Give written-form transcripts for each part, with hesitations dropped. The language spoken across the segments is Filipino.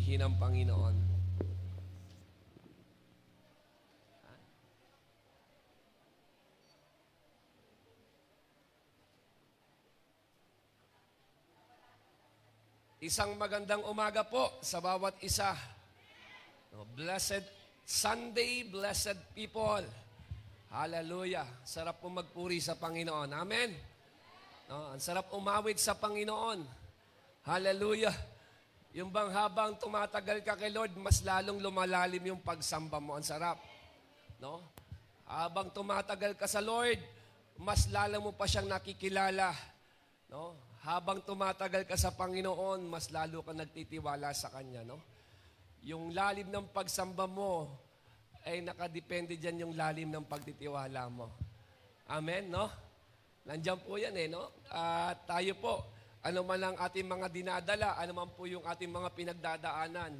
purihin ang Panginoon. Isang magandang umaga po sa bawat isa. Blessed Sunday, blessed people. Hallelujah. Sarap po magpuri sa Panginoon. Amen. Ang sarap umawit sa Panginoon. Hallelujah. Yung bang habang tumatagal ka kay Lord, mas lalong lumalalim yung pagsamba mo. Ang sarap. No? Habang tumatagal ka sa Lord, mas lalo mo pa siyang nakikilala. No? Habang tumatagal ka sa Panginoon, mas lalo ka nagtitiwala sa Kanya. No? Yung lalim ng pagsamba mo, ay nakadepende dyan yung lalim ng pagtitiwala mo. Amen, no? Nandiyan po yan no? At tayo po, ano man ang ating mga dinadala, ano man po yung ating mga pinagdadaanan,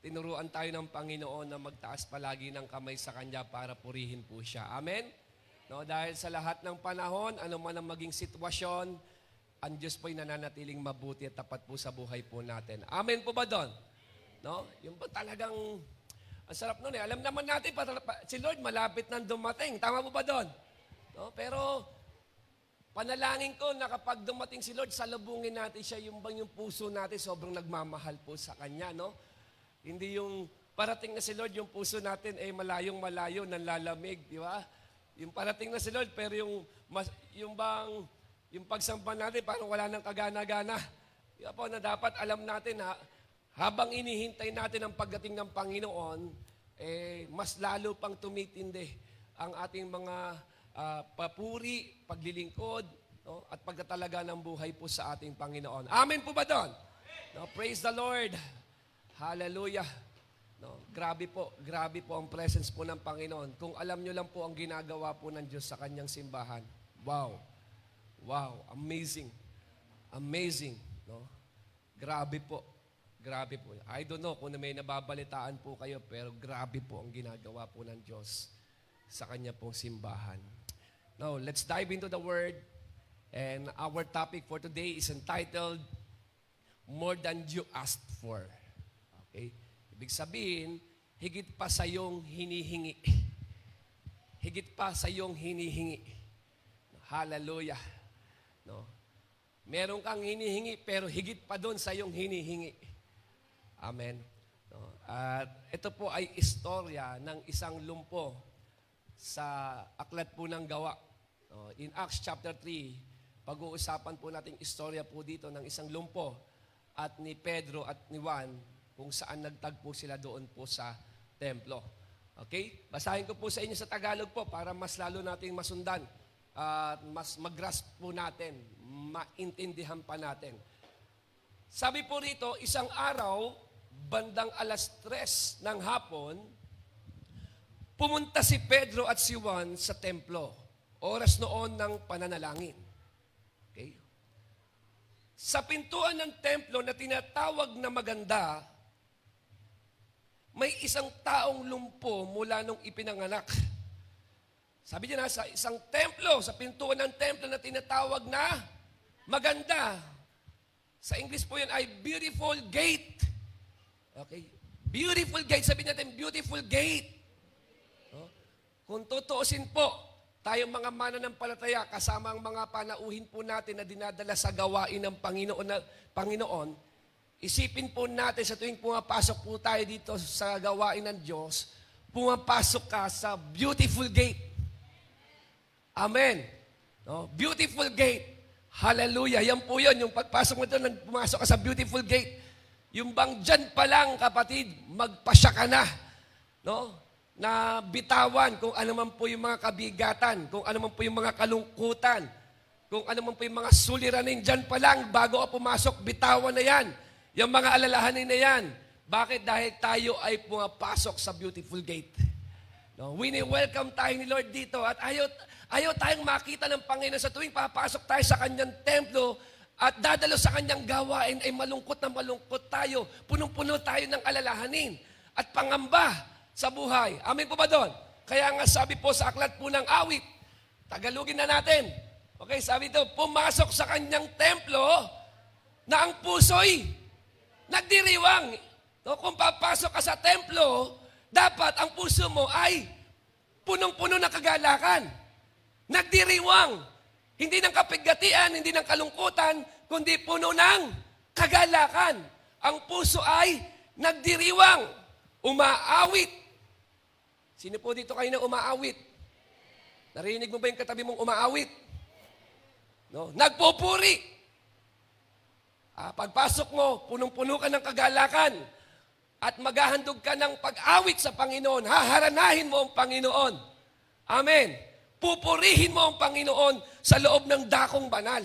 tinuruan tayo ng Panginoon na magtaas palagi ng kamay sa Kanya para purihin po siya. Amen? No? Dahil sa lahat ng panahon, ano man ang maging sitwasyon, ang Diyos po'y nananatiling mabuti at tapat po sa buhay po natin. Amen po ba doon? No? Yung ba talagang, ang sarap nun Alam naman natin, si Lord malapit nang dumating. Tama po ba doon? No? Pero, panalangin ko na kapag dumating si Lord, salubungin natin siya, yung bang yung puso natin sobrang nagmamahal po sa Kanya. No? Hindi yung parating na si Lord, yung puso natin ay malayong-malayo, nanlalamig. Di ba? Yung parating na si Lord, pero yung pagsampa natin, parang wala nang kagana-gana. Kaya po na dapat alam natin habang inihintay natin ang pagdating ng Panginoon, mas lalo pang tumitindi ang ating mga papuri, paglilingkod, no? At pagtatalaga ng buhay po sa ating Panginoon. Amen po ba doon? No? Praise the Lord. Hallelujah. No? Grabe po ang presence po ng Panginoon. Kung alam nyo lang po ang ginagawa po ng Diyos sa kanyang simbahan. Wow, amazing. Amazing, no? Grabe po. I don't know kung may nababalitaan po kayo, pero grabe po ang ginagawa po ng Diyos sa Kanya pong simbahan. Now, let's dive into the Word. And our topic for today is entitled, More Than You Asked For. Okay? Ibig sabihin, higit pa sa iyong hinihingi. Higit pa sa iyong hinihingi. Hallelujah. No? Meron kang hinihingi, pero higit pa doon sa iyong hinihingi. Amen. No? At ito po ay istorya ng isang lumpo sa aklat po ng Gawa. No? In Acts chapter 3, pag-uusapan po natin istorya po dito ng isang lumpo at ni Pedro at ni Juan kung saan nagtagpo sila doon po sa templo. Okay? Basahin ko po sa inyo sa Tagalog po para mas lalo nating masundan. At mas mag-grasp po natin, maintindihan pa natin. Sabi po rito, isang araw, bandang 3:00 ng hapon, pumunta si Pedro at si Juan sa templo. Oras noon ng pananalangin. Okay? Sa pintuan ng templo na tinatawag na Maganda, may isang taong lumpo mula nung ipinanganak. Sabi niya sa isang templo, sa pintuan ng templo na tinatawag na Maganda. Sa English po yan ay beautiful gate. Okay? Beautiful gate. Sabi natin, beautiful gate. No? Kung tutuusin po, tayong mga mananampalataya, kasama ang mga panauhin po natin na dinadala sa gawain ng Panginoon, isipin po natin sa tuwing pumapasok po tayo dito sa gawain ng Diyos, pumapasok ka sa beautiful gate. Amen. No? Beautiful gate. Hallelujah. Yan po yun. Yung pagpasok mo doon, pumasok ka sa beautiful gate. Yung bang dyan pa lang, kapatid, magpasya ka na. No? Na bitawan kung ano man po yung mga kabigatan, kung ano man po yung mga kalungkutan, kung ano man po yung mga suliranin, dyan pa lang, bago ka pumasok, bitawan na yan. Yung mga alalahanin na yan. Bakit? Dahil tayo ay pumapasok sa beautiful gate. No? Wini-welcome tayo ni Lord dito at ayaw tayong makita ng Panginoon sa tuwing papasok tayo sa Kanyang templo at dadalo sa Kanyang gawain ay malungkot na malungkot tayo. Punong-puno tayo ng alalahanin at pangamba sa buhay. Amen po ba doon? Kaya nga sabi po sa aklat po ng awit, Tagalogin na natin. Okay, sabi ito, pumasok sa Kanyang templo na ang puso'y nagdiriwang. No, kung papasok ka sa templo, dapat ang puso mo ay punong-puno ng kagalakan. Nagdiriwang. Hindi ng kapigatian, hindi ng kalungkutan, kundi puno ng kagalakan. Ang puso ay nagdiriwang, umaawit. Sino po dito kayo na umaawit? Narinig mo ba yung katabi mong umaawit? No? Nagpupuri. Pagpasok mo, punong-puno ka ng kagalakan at maghahandog ka ng pag-awit sa Panginoon. Haharanahin mo ang Panginoon. Amen. Pupurihin mo ang Panginoon sa loob ng dakong banal.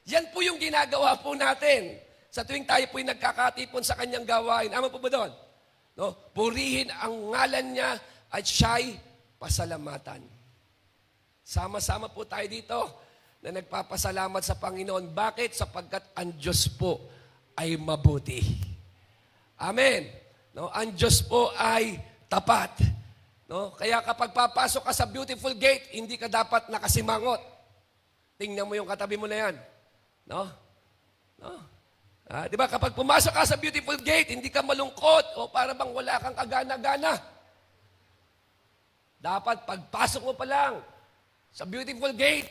Yan po yung ginagawa po natin sa tuwing tayo po'y nagkakatipon sa kanyang gawain. Ama po ba doon? No? Purihin ang ngalan niya at siya'y pasalamatan. Sama-sama po tayo dito na nagpapasalamat sa Panginoon. Bakit? Sapagkat ang Diyos po ay mabuti. Amen. No? Ang Diyos po ay tapat. No? Kaya kapag papasok ka sa beautiful gate, hindi ka dapat nakasimangot. Tingnan mo yung katabi mo na yan. No? No? Di ba? Kapag pumasok ka sa beautiful gate, hindi ka malungkot o para bang wala kang kagana-gana. Dapat pagpasok mo pa lang sa beautiful gate,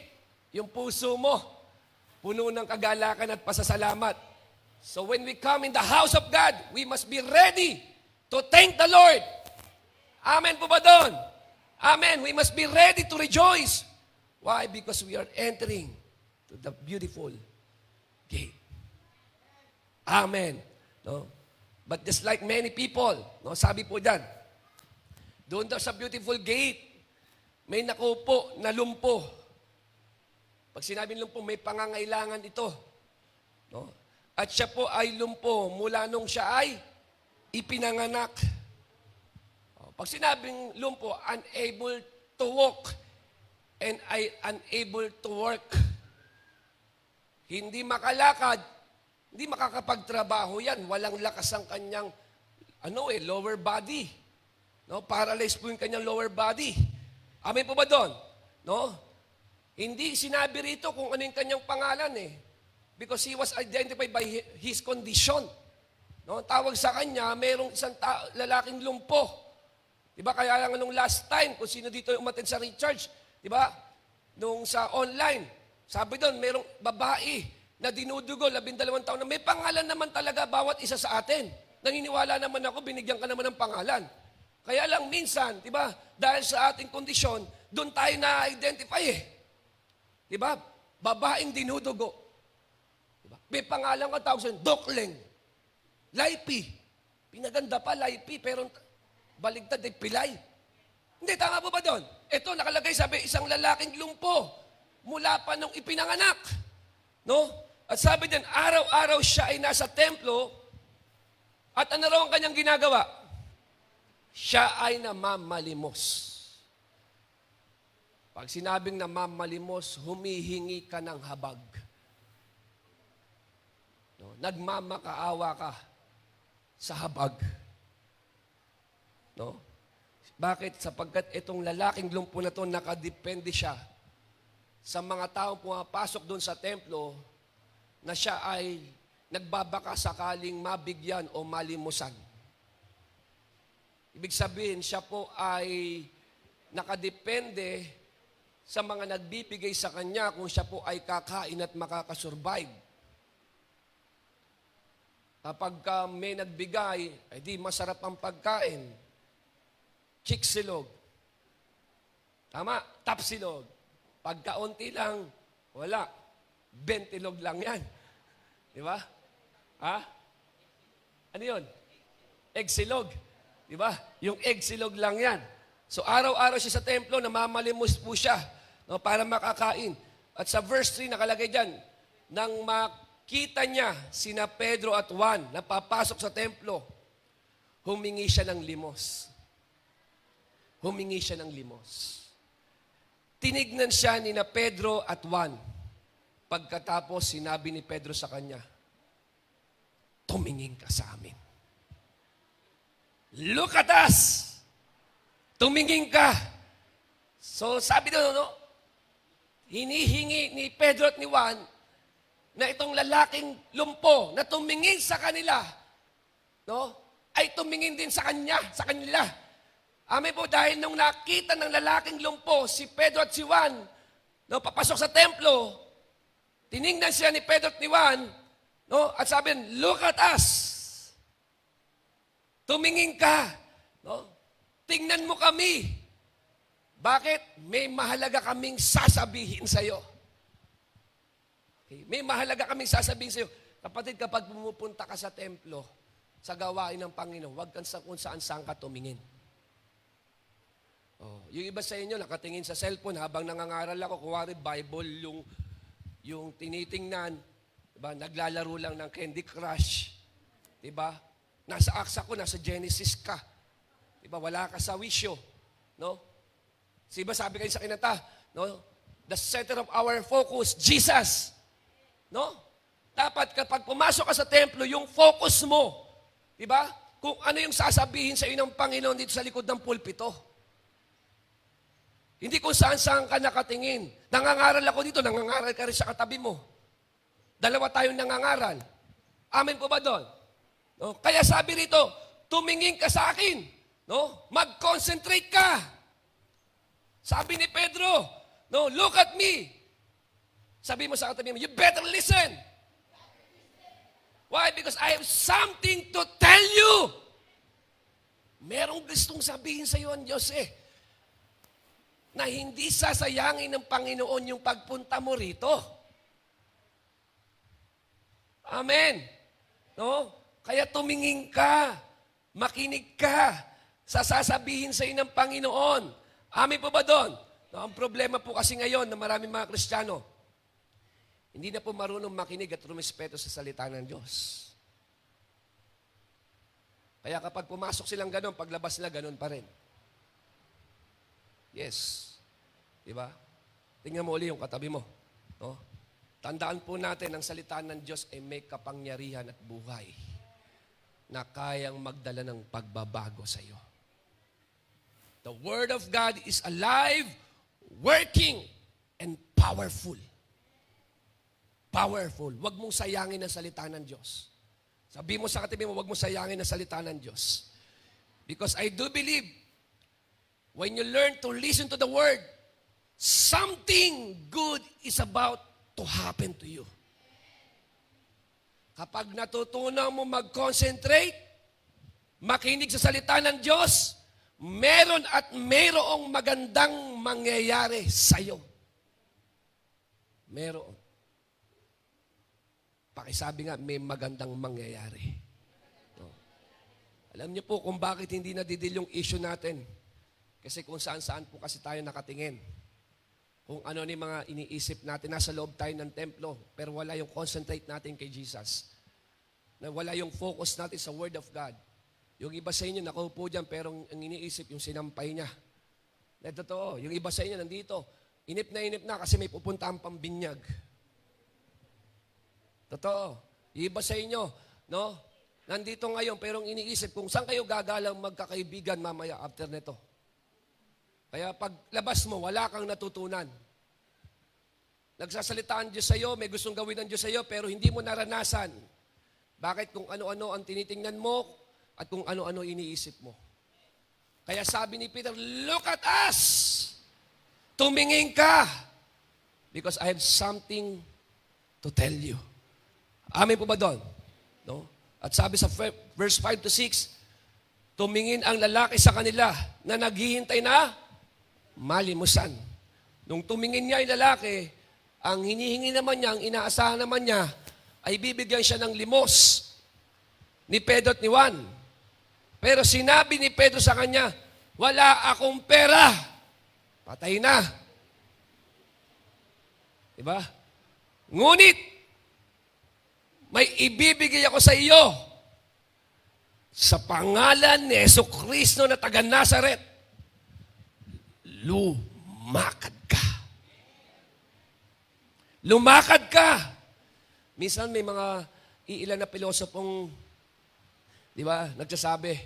yung puso mo, puno ng kagalakan at pasasalamat. So when we come in the house of God, we must be ready to thank the Lord. Amen po ba doon? Amen. We must be ready to rejoice. Why? Because we are entering to the beautiful gate. Amen. No? But just like many people, no, sabi po dyan, doon daw sa beautiful gate, may nakupo na lumpo. Pag sinabing lumpo, may pangangailangan ito. No? At siya po ay lumpo mula nung siya ay ipinanganak. Pag sinabing lumpo, unable to walk and unable to work. Hindi makalakad, hindi makakapagtrabaho yan. Walang lakas ang kanyang lower body. No? Paralyzed po yung kanyang lower body. Amen po ba doon? No? Hindi sinabi rito kung ano yung kanyang pangalan eh. Because he was identified by his condition. No? Tawag sa kanya, mayroong isang lalaking lumpo. Diba? Kaya lang nung last time, kung sino dito umattend sa recharge, diba? Nung sa online, sabi doon, mayroong babae na dinudugo, 12 taon na may pangalan naman talaga bawat isa sa atin. Naniniwala naman ako, binigyan ka naman ng pangalan. Kaya lang minsan, diba? Dahil sa ating kondisyon, doon tayo na-identify eh. Diba? Babaeng dinudugo. Diba? May pangalan ka tawag sa Dokleng. Laipi. Pinaganda pa, Laipi, pero baligtad ay pilay. Hindi, tama po ba doon? Ito, nakalagay sabi, isang lalaking lumpo mula pa nung ipinanganak. No? At sabi din, araw-araw siya ay nasa templo at ano raw ang kanyang ginagawa? Siya ay namamalimos. Pag sinabing namamalimos, humihingi ka ng habag. No? Nagmamakaawa ka sa habag. No? Bakit? Sapagkat itong lalaking lumpo na ito, nakadepende siya sa mga taong pumapasok doon sa templo na siya ay nagbabaka sakaling mabigyan o malimusan. Ibig sabihin, siya po ay nakadepende sa mga nagbibigay sa kanya kung siya po ay kakain at makakasurvive. Kapag may nagbigay, ay di masarap ang pagkain. Chiksilog. Tama? Tapsilog. Pagkaunti lang, wala. 20 lang yan. Di ba? Ha? Ano yun? Egsilog. Di ba? Yung egsilog lang yan. So araw-araw siya sa templo, namamalimos po siya no, para makakain. At sa verse 3 nakalagay dyan, nang makita niya sina Pedro at Juan na papasok sa templo, humingi siya ng limos. Humingi siya ng limos. Tinignan siya ni na Pedro at Juan. Pagkatapos, sinabi ni Pedro sa kanya, tumingin ka sa amin. Look at us! Tumingin ka! So, sabi doon, no? Hinihingi ni Pedro at ni Juan na itong lalaking lumpo na tumingin sa kanila, no? ay tumingin din sa kanila. Amen po, dahil nung nakita ng lalaking lumpo, si Pedro at si Juan, no, papasok sa templo, tiningnan siya ni Pedro at ni Juan, no, at sabi, look at us. Tumingin ka. No? Tingnan mo kami. Bakit? May mahalaga kaming sasabihin sa'yo. Okay? May mahalaga kaming sasabihin sa'yo. Kapatid, kapag pumupunta ka sa templo, sa gawain ng Panginoon, huwag kang kung saan ka tumingin. Oh, yung iba sa inyo, nakatingin sa cellphone habang nangangaral ako, kuwari Bible, yung tinitingnan, diba? Naglalaro lang ng Candy Crush. Diba? Nasa Acts ako, nasa Genesis ka. Diba? Wala ka sa wisyo. No? Diba sabi kayo sa kinanta, no? The center of our focus, Jesus. No? Dapat kapag pumasok ka sa templo, yung focus mo, di ba? Kung ano yung sasabihin sa iyo ng Panginoon dito sa likod ng pulpito. Hindi kung saan ka nakatingin. Nangangaral ako dito, nangangaral ka rin sa katabi mo. Dalawa tayong nangangaral. Amen po ba doon? No? Kaya sabi rito, tumingin ka sa akin. No? Mag-concentrate ka. Sabi ni Pedro, no, look at me. Sabi mo sa katabi mo, you better listen. Why? Because I have something to tell you. Merong gustong sabihin sa iyo ang Diyos na hindi sasayangin ng Panginoon yung pagpunta mo rito. Amen. No? Kaya tumingin ka, makinig ka sa sasabihin sa iyo ng Panginoon. Amen po ba doon? No, ang problema po kasi ngayon ng maraming mga Kristiyano, hindi na po marunong makinig at rumispeto sa salita ng Diyos. Kaya kapag pumasok silang ganun, paglabas nila ganun pa rin. Yes. Diba? Tingnan mo uli yung katabi mo. No? Tandaan po natin, ang salita ng Diyos ay may kapangyarihan at buhay na kayang magdala ng pagbabago sa iyo. The Word of God is alive, working, and powerful. Powerful. Huwag mong sayangin ang salita ng Diyos. Sabi mo sa katabi mo, huwag mong sayangin ang salita ng Diyos. Because I do believe, when you learn to listen to the Word, something good is about to happen to you. Kapag natutunan mo mag-concentrate, makinig sa salita ng Diyos, meron at mayroong magandang mangyayari sa'yo. Meron. Pakisabi nga, may magandang mangyayari. No. Alam niyo po kung bakit hindi nadidil yung issue natin. Kasi kung saan-saan po kasi tayo nakatingin. Kung ano ni mga iniisip natin, nasa loob tayo ng templo, pero wala yung concentrate natin kay Jesus. Na wala yung focus natin sa Word of God. Yung iba sa inyo, nakaupo dyan, pero ang iniisip, yung sinampay niya. Na totoo, yung iba sa inyo nandito, inip na kasi may pupuntahan pang binyag. Totoo. Yung iba sa inyo, no? Nandito ngayon, pero ang iniisip kung saan kayo gagalang magkakaibigan mamaya after nito. Kaya paglabas mo, wala kang natutunan. Nagsasalita ang Diyos sa iyo, may gustong gawin ng Diyos sa iyo, pero hindi mo naranasan. Bakit? Kung ano-ano ang tinitingnan mo at kung ano-ano iniisip mo. Kaya sabi ni Peter, look at us! Tumingin ka! Because I have something to tell you. Amen po ba doon? No? At sabi sa verse 5 to 6, tumingin ang lalaki sa kanila na naghihintay na malimusan. Nung tumingin niya yung lalaki, ang hinihingi naman niya, ang inaasahan naman niya, ay bibigyan siya ng limos ni Pedro at ni Juan. Pero sinabi ni Pedro sa kanya, wala akong pera. Patay na. Diba? Ngunit, may ibibigay ako sa iyo sa pangalan ni Jesucristo na taga Nazaret. Lumakad ka. Lumakad ka. Minsan may mga iilan na pilosopong, di ba, nagsasabi,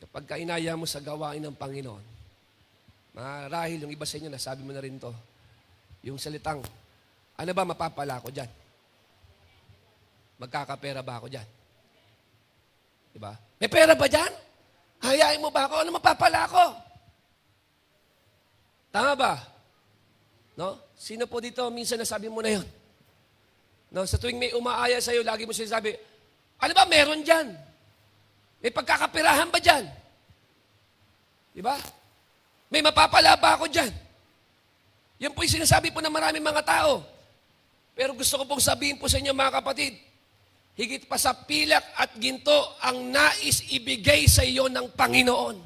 kapag kainaya mo sa gawain ng Panginoon, marahil yung iba sa inyo, nasabi mo na rin to, yung salitang, ano ba mapapala ko dyan? Magkakapera ba ako dyan? Diba? May pera ba dyan? Hayain mo ba ako? Ano mapapala ako? Tama ba? No? Sino po dito minsan nasabi mo na yun? No? Sa tuwing may umaaya sa'yo, lagi mo sinasabi, ano ba meron dyan? May pagkakapirahan ba dyan? Diba? May mapapala ba ako dyan? Yan po yung sinasabi po ng maraming mga tao. Pero gusto ko pong sabihin po sa inyo mga kapatid, higit pa sa pilak at ginto ang nais ibigay sa iyo ng Panginoon.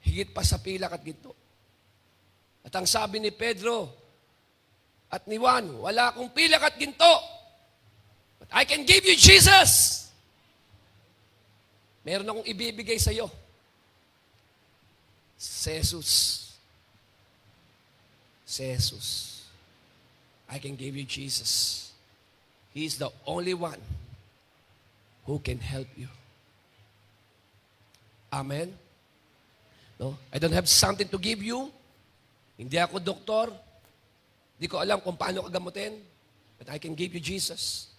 Higit pa sa pilak at ginto. At ang sabi ni Pedro at ni Juan, wala akong pilak at ginto, but I can give you Jesus. Meron akong ibibigay sa iyo. Si Jesus. Si Jesus. I can give you Jesus. He is the only one who can help you. Amen? No? I don't have something to give you. Hindi ako doktor. Hindi ko alam kung paano kagamutin. But I can give you Jesus.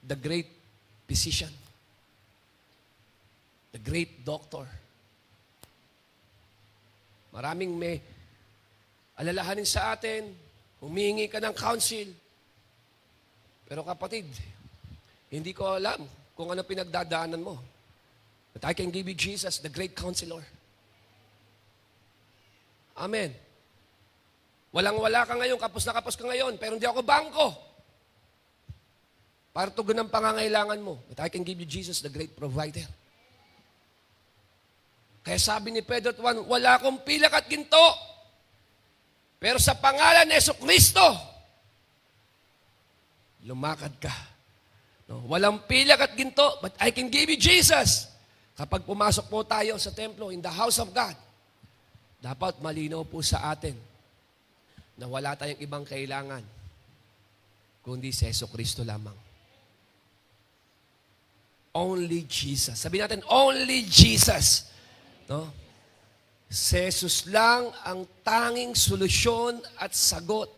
The great physician. The great doctor. Maraming may alalahanin sa atin, humingi ka ng counsel. Pero kapatid, hindi ko alam kung ano pinagdadaanan mo. But I can give you Jesus, the great counselor. Amen. Walang-wala ka ngayon, kapos na kapos ka ngayon, pero hindi ako bangko. Para tugon ang pangangailangan mo. But I can give you Jesus, the great provider. Kaya sabi ni Pedro at Juan, wala akong pilak at ginto. Pero sa pangalan ni Jesucristo, lumakad ka. No? Walang pilak at ginto, but I can give you Jesus. Kapag pumasok po tayo sa templo, in the house of God, dapat malinaw po sa atin na wala tayong ibang kailangan kundi si Jesucristo lamang. Only Jesus. Sabi natin, only Jesus. No? Si Jesus lang ang tanging solusyon at sagot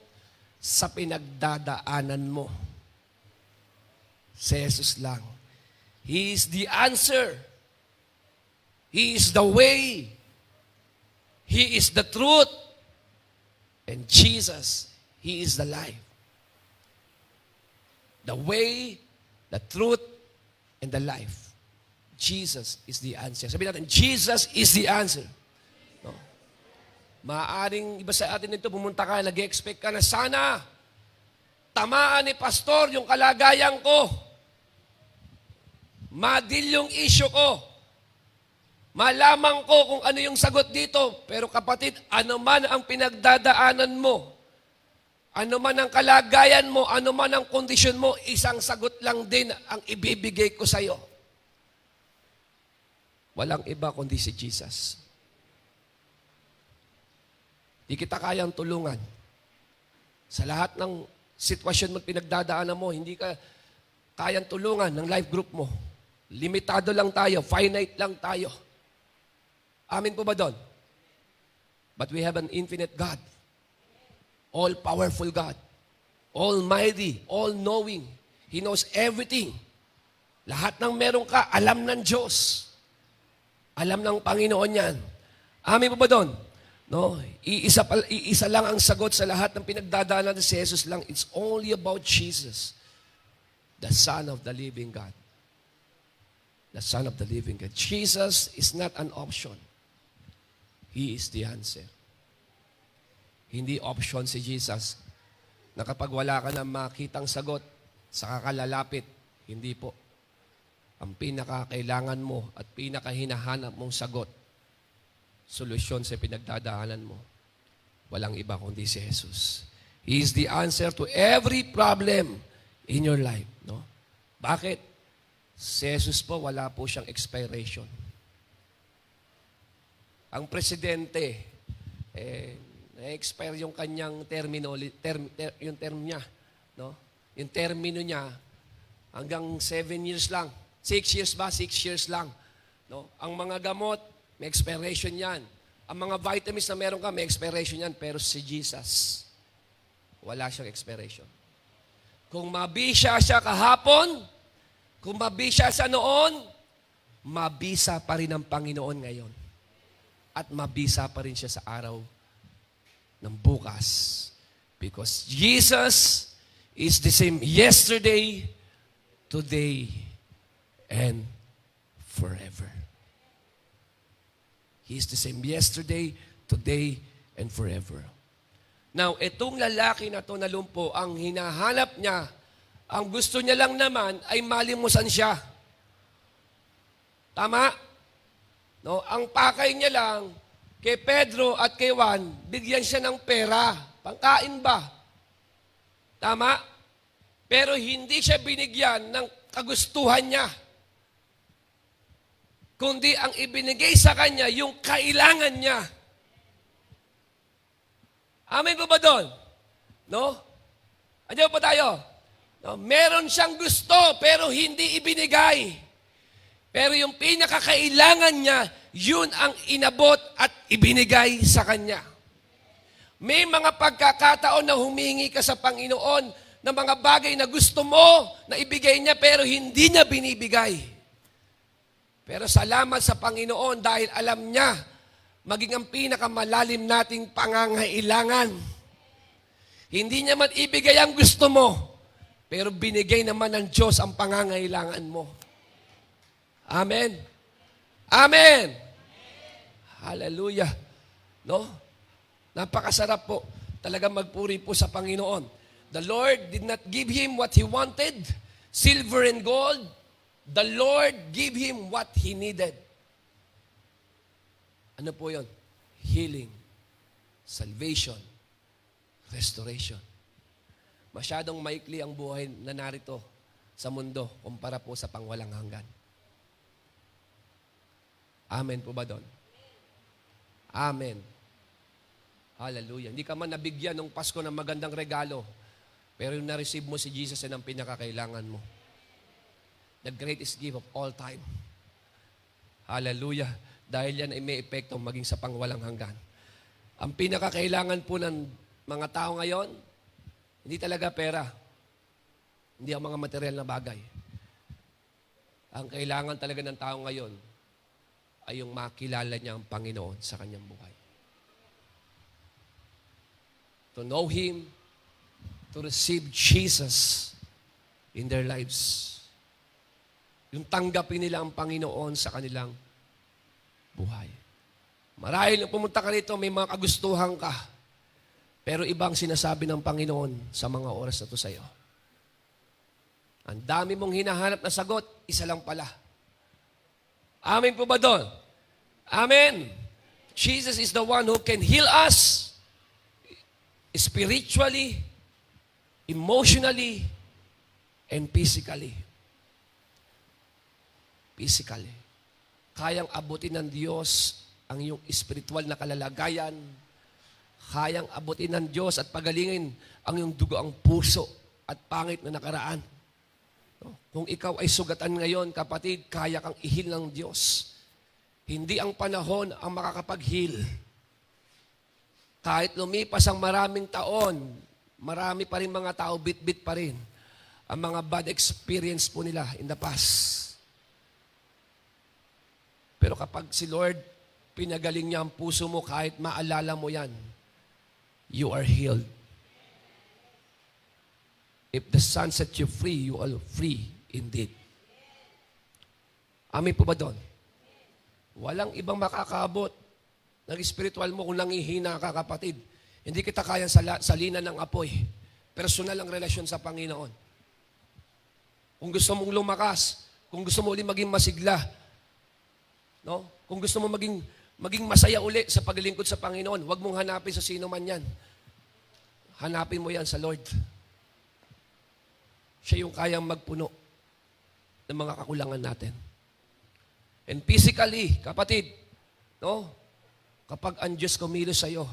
sa pinagdadaanan mo. Si Jesus lang. He is the answer. He is the way. He is the truth. And Jesus, He is the life. The way, the truth, and the life. Jesus is the answer. Sabi natin, Jesus is the answer. No? Maaaring iba sa atin nito, pumunta ka, nag-expect ka na sana tamaan ni pastor yung kalagayan ko. Madil yung issue ko. Malaman ko kung ano yung sagot dito. Pero kapatid, ano man ang pinagdadaanan mo, ano man ang kalagayan mo, ano man ang kondisyon mo, isang sagot lang din ang ibibigay ko sa iyo. Walang iba kundi si Jesus. Di kita kayang tulungan. Sa lahat ng sitwasyon mo at pinagdadaanan mo, hindi ka kayang tulungan ng life group mo. Limitado lang tayo, finite lang tayo. Amin po ba doon? But we have an infinite God. All-powerful God. Almighty, all-knowing. He knows everything. Lahat ng meron ka, alam ng Diyos. Alam ng Panginoon yan. Amin po ba doon? No? Iisa lang ang sagot sa lahat ng pinagdadaanan ng si Jesus lang. It's only about Jesus, the Son of the living God. The Son of the living God. Jesus is not an option. He is the answer. Hindi option si Jesus na kapag wala ka na makitang sagot, saka ka lalapit. Hindi po. Ang pinakakailangan mo at pinakahinahanap mong sagot, solusyon sa pinagdadaanan mo, walang iba kundi si Jesus. He is the answer to every problem in your life. No? Bakit? Si Jesus po, wala po siyang expiration. Ang presidente, na-expire yung kanyang yung term niya. No? Yung termino niya, hanggang 7 years lang. 6 years ba? 6 years lang. No? Ang mga gamot, may expiration yan. Ang mga vitamins na meron ka, may expiration yan. Pero si Jesus, wala siyang expiration. Kung mabisya siya kahapon, Kung mabisa sa noon, mabisa pa rin ang Panginoon ngayon. At mabisa pa rin siya sa araw ng bukas. Because Jesus is the same yesterday, today, and forever. He is the same yesterday, today, and forever. Now, itong lalaki na to na lumpo, ang hinahanap niya, ang gusto niya lang naman ay malimusan siya. Tama? No, ang pakay niya lang kay Pedro at kay Juan, bigyan siya ng pera. Pangkain ba? Tama? Pero hindi siya binigyan ng kagustuhan niya. Kundi ang ibinigay sa kanya, yung kailangan niya. Amen po ba doon? No? Andiyan pa tayo? No? Meron siyang gusto, pero hindi ibinigay. Pero yung pinakakailangan niya, yun ang inabot at ibinigay sa kanya. May mga pagkakataon na humingi ka sa Panginoon ng mga bagay na gusto mo na ibigay niya, pero hindi niya binibigay. Pero salamat sa Panginoon dahil alam niya maging ang pinakamalalim nating pangangailangan. Hindi niya man ibigay ang gusto mo, pero binigay naman ng Diyos ang pangangailangan mo. Amen. Amen. Hallelujah. No? Napakasarap po. Talagang magpuri po sa Panginoon. The Lord did not give him what he wanted, silver and gold. The Lord gave him what he needed. Ano po yun? Healing, salvation, restoration. Masyadong maikli ang buhay na narito sa mundo kumpara po sa pangwalang hanggan. Amen po ba doon? Amen. Hallelujah. Hindi ka man nabigyan ng Pasko ng magandang regalo, pero yung na-receive mo si Jesus yan ang pinakakailangan mo. The greatest gift of all time. Hallelujah. Dahil yan ay may epekto maging sa pangwalang hanggan. Ang pinakakailangan po ng mga tao ngayon, hindi talaga pera. Hindi ang mga material na bagay. Ang kailangan talaga ng tao ngayon ay yung makilala niya ang Panginoon sa kanyang buhay. To know Him, to receive Jesus in their lives. Yung tanggapin nila ang Panginoon sa kanilang buhay. Marahil nung pumunta ka rito, may mga kagustuhan ka. Pero ibang sinasabi ng Panginoon sa mga oras na ito sa iyo. Ang dami mong hinahanap na sagot, isa lang pala. Amen po ba doon? Amen. Jesus is the one who can heal us spiritually, emotionally, and physically. Physically. Kayang abutin ng Diyos ang iyong spiritual na kalalagayan. Kayang abutin ng Diyos at pagalingin ang iyong dugoang puso at pangit na nakaraan. Kung ikaw ay sugatan ngayon, kapatid, kaya kang ihil ng Diyos. Hindi ang panahon ang makakapag-heal. Kahit lumipas ang maraming taon, marami pa rin mga tao, bit-bit pa rin ang mga bad experience po nila in the past. Pero kapag si Lord, pinagaling niya ang puso mo, kahit maalala mo yan, you are healed. If the Son set you free, you are free indeed. Amen po ba doon? Walang ibang makakaabot ng spiritual mo kung nangihina ka, kapatid. Hindi kita kayang salina ng apoy. Personal ang relasyon sa Panginoon. Kung gusto mong lumakas, kung gusto mo ulit maging masigla, no? Kung gusto mo maging masaya uli sa paglilingkod sa Panginoon, huwag mong hanapin sa sino man yan. Hanapin mo yan sa Lord. Siya yung kayang magpuno ng mga kakulangan natin. And physically, kapatid, no? Kapag ang Diyos kumilos sa iyo,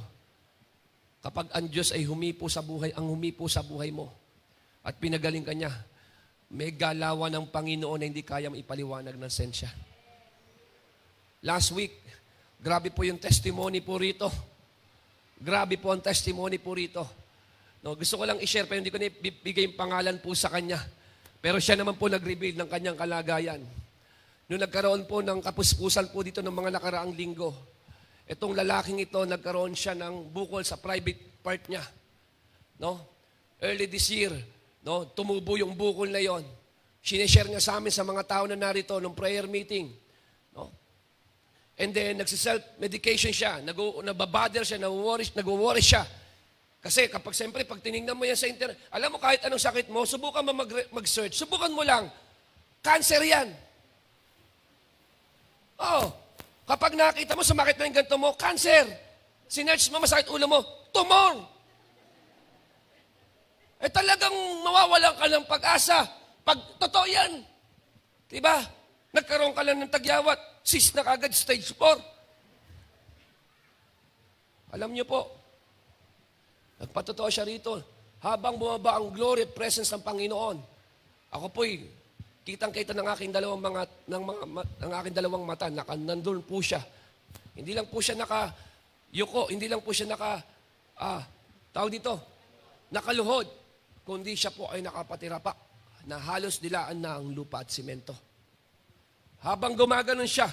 kapag ang Diyos ay humipo sa buhay mo, at pinagaling ka niya, may galawan ng Panginoon na hindi kaya maipaliwanag ng sensya. Last week, grabe po yung testimony po rito. Grabe po ang testimony po rito. No, gusto ko lang i-share, pero hindi ko na ibigay yung pangalan po sa kanya. Pero siya naman po nag-reveal ng kanyang kalagayan. Noong nagkaroon po ng kapuspusan po dito ng mga nakaraang linggo, itong lalaking ito, nagkaroon siya ng bukol sa private part niya. No? Early this year, no, tumubo yung bukol na yon. Sineshare niya sa amin sa mga tao na narito nung prayer meeting. No? And then, nagsiself-medication siya, nababother siya, nag-worry siya. Kasi kapag siyempre, pag tinignan mo yan sa internet, alam mo kahit anong sakit mo, subukan mo mag-search, subukan mo lang, cancer yan. Oo. Kapag nakita mo, sumakit na yung ganito mo, cancer. Sinearch mo, masakit ulo mo, tumor. Talagang mawawalan ka ng pag-asa. Pag totoo yan. Diba? Nagkaroon ka lang ng tagyawat, cyst na kagad, stage 4. Alam niyo po, nagpatotoo siya rito, habang bumaba ang glory presence ng Panginoon, ako po'y kitang-kita ng aking dalawang mata, nandun po siya. Hindi lang po siya nakayuko, hindi lang po siya nakaluhod, kundi siya po ay nakapatirapak na halos dilaan na ang lupa at simento. Habang gumaganon siya,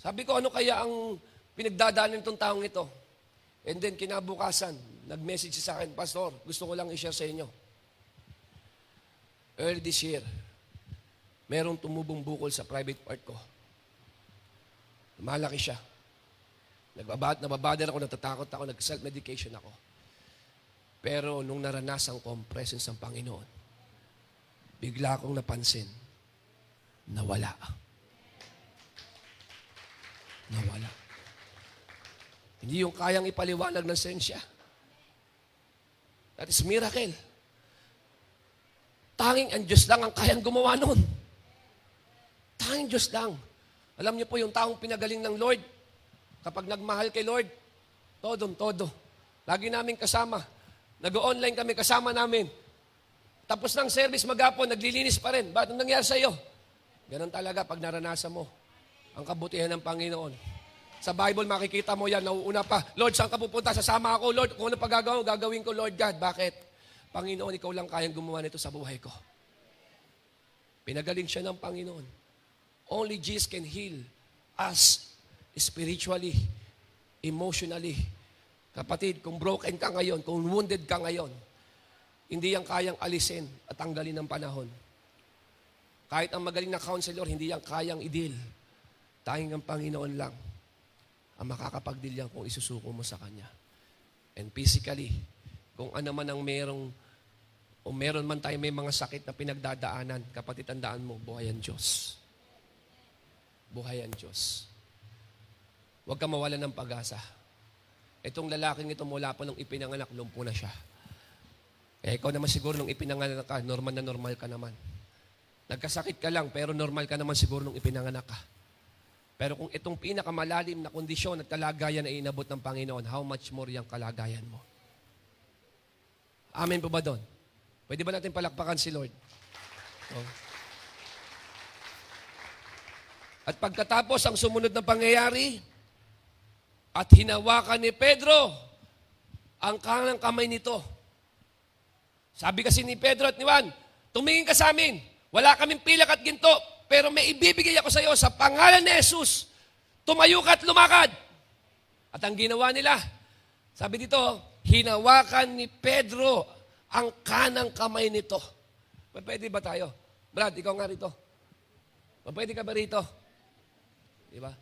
sabi ko, ano kaya ang pinagdadaanan nitong taong ito? And then kinabukasan, nag-message sa akin, Pastor, gusto ko lang i-share sa inyo. Early this year, merong tumubong bukol sa private part ko. Malaki siya. Nababother ako, natatakot ako, nag-self-medication ako. Pero nung naranasan ko ang presence ng Panginoon, bigla akong napansin, nawala. Nawala. Hindi yung kayang ipaliwanag ng sensya. That is miracle. Tanging ang Diyos lang ang kayang gumawa nun. Tanging Diyos lang. Alam niyo po yung taong pinagaling ng Lord, kapag nagmahal kay Lord, todo. Lagi namin kasama. Nag-online kami, kasama namin. Tapos ng service maghapon, naglilinis pa rin. Ba't anong nangyari sa iyo? Ganon talaga pag naranasan mo ang kabutihan ng Panginoon. Sa Bible, makikita mo yan, nauuna pa. Lord, saan ka pupunta? Sasama ako, Lord. Kung ano pa gagawin ko, Lord God. Bakit? Panginoon, ikaw lang kayang gumawa nito sa buhay ko. Pinagaling siya ng Panginoon. Only Jesus can heal us spiritually, emotionally. Kapatid, kung broken ka ngayon, kung wounded ka ngayon, hindi yan kayang alisin at tanggalin ng panahon. Kahit ang magaling na counselor, hindi yan kayang idil. Tanging ang Panginoon lang ang makakapagdil yan kung isusuko mo sa Kanya. And physically, kung ano man ang meron man tayo may mga sakit na pinagdadaanan, kapatid, tandaan mo, buhay ang Diyos. Buhay ang Diyos. Huwag ka mawalan ng pag-asa. Itong lalaking ito mula pa nung ipinanganak, lumpo na siya. Ikaw naman siguro nung ipinanganak ka, normal na normal ka naman. Nagkasakit ka lang, pero normal ka naman siguro nung ipinanganak ka. Pero kung itong pinakamalalim na kondisyon at kalagayan ay inabot ng Panginoon, how much more yung kalagayan mo? Amen po ba doon? Pwede ba natin palakpakan si Lord? Oh. At pagkatapos ang sumunod na pangyayari, at hinawakan ni Pedro ang kanang kamay nito. Sabi kasi ni Pedro at ni Juan, tumingin ka sa amin. Wala kaming pilak at ginto, pero may ibibigay ako sa iyo sa pangalan ni Jesus. Tumayo ka at lumakad. At ang ginawa nila, sabi dito, hinawakan ni Pedro ang kanang kamay nito. Pwede ba tayo? Brad, ikaw nga rito. Pwede ka ba rito? Diba?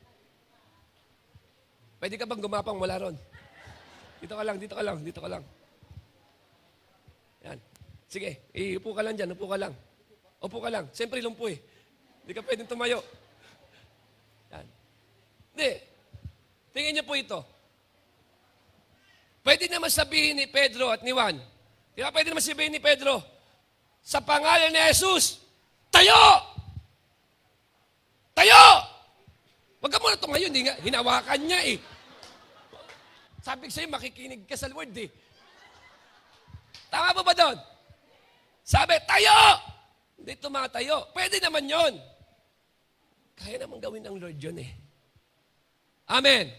Pwede ka bang gumapang mula ron? Dito ka lang. Yan. Sige, upo ka lang dyan, upo ka lang. Siyempre lumpo eh. Hindi ka pwedeng tumayo. Yan. Hindi. Tingnan niyo po ito. Pwede naman sabihin ni Pedro at ni Juan. Di ba pwede naman sabihin ni Pedro, sa pangalan ni Jesus, tayo! Tayo! Wag ka muna ito ngayon, hinawakan niya eh. Sabi ko sa'yo, makikinig ka sa word eh. Tama ba doon? Sabi, tayo! Hindi tumatayo. Pwede naman yon. Kaya naman gawin ng Lord yun eh. Amen.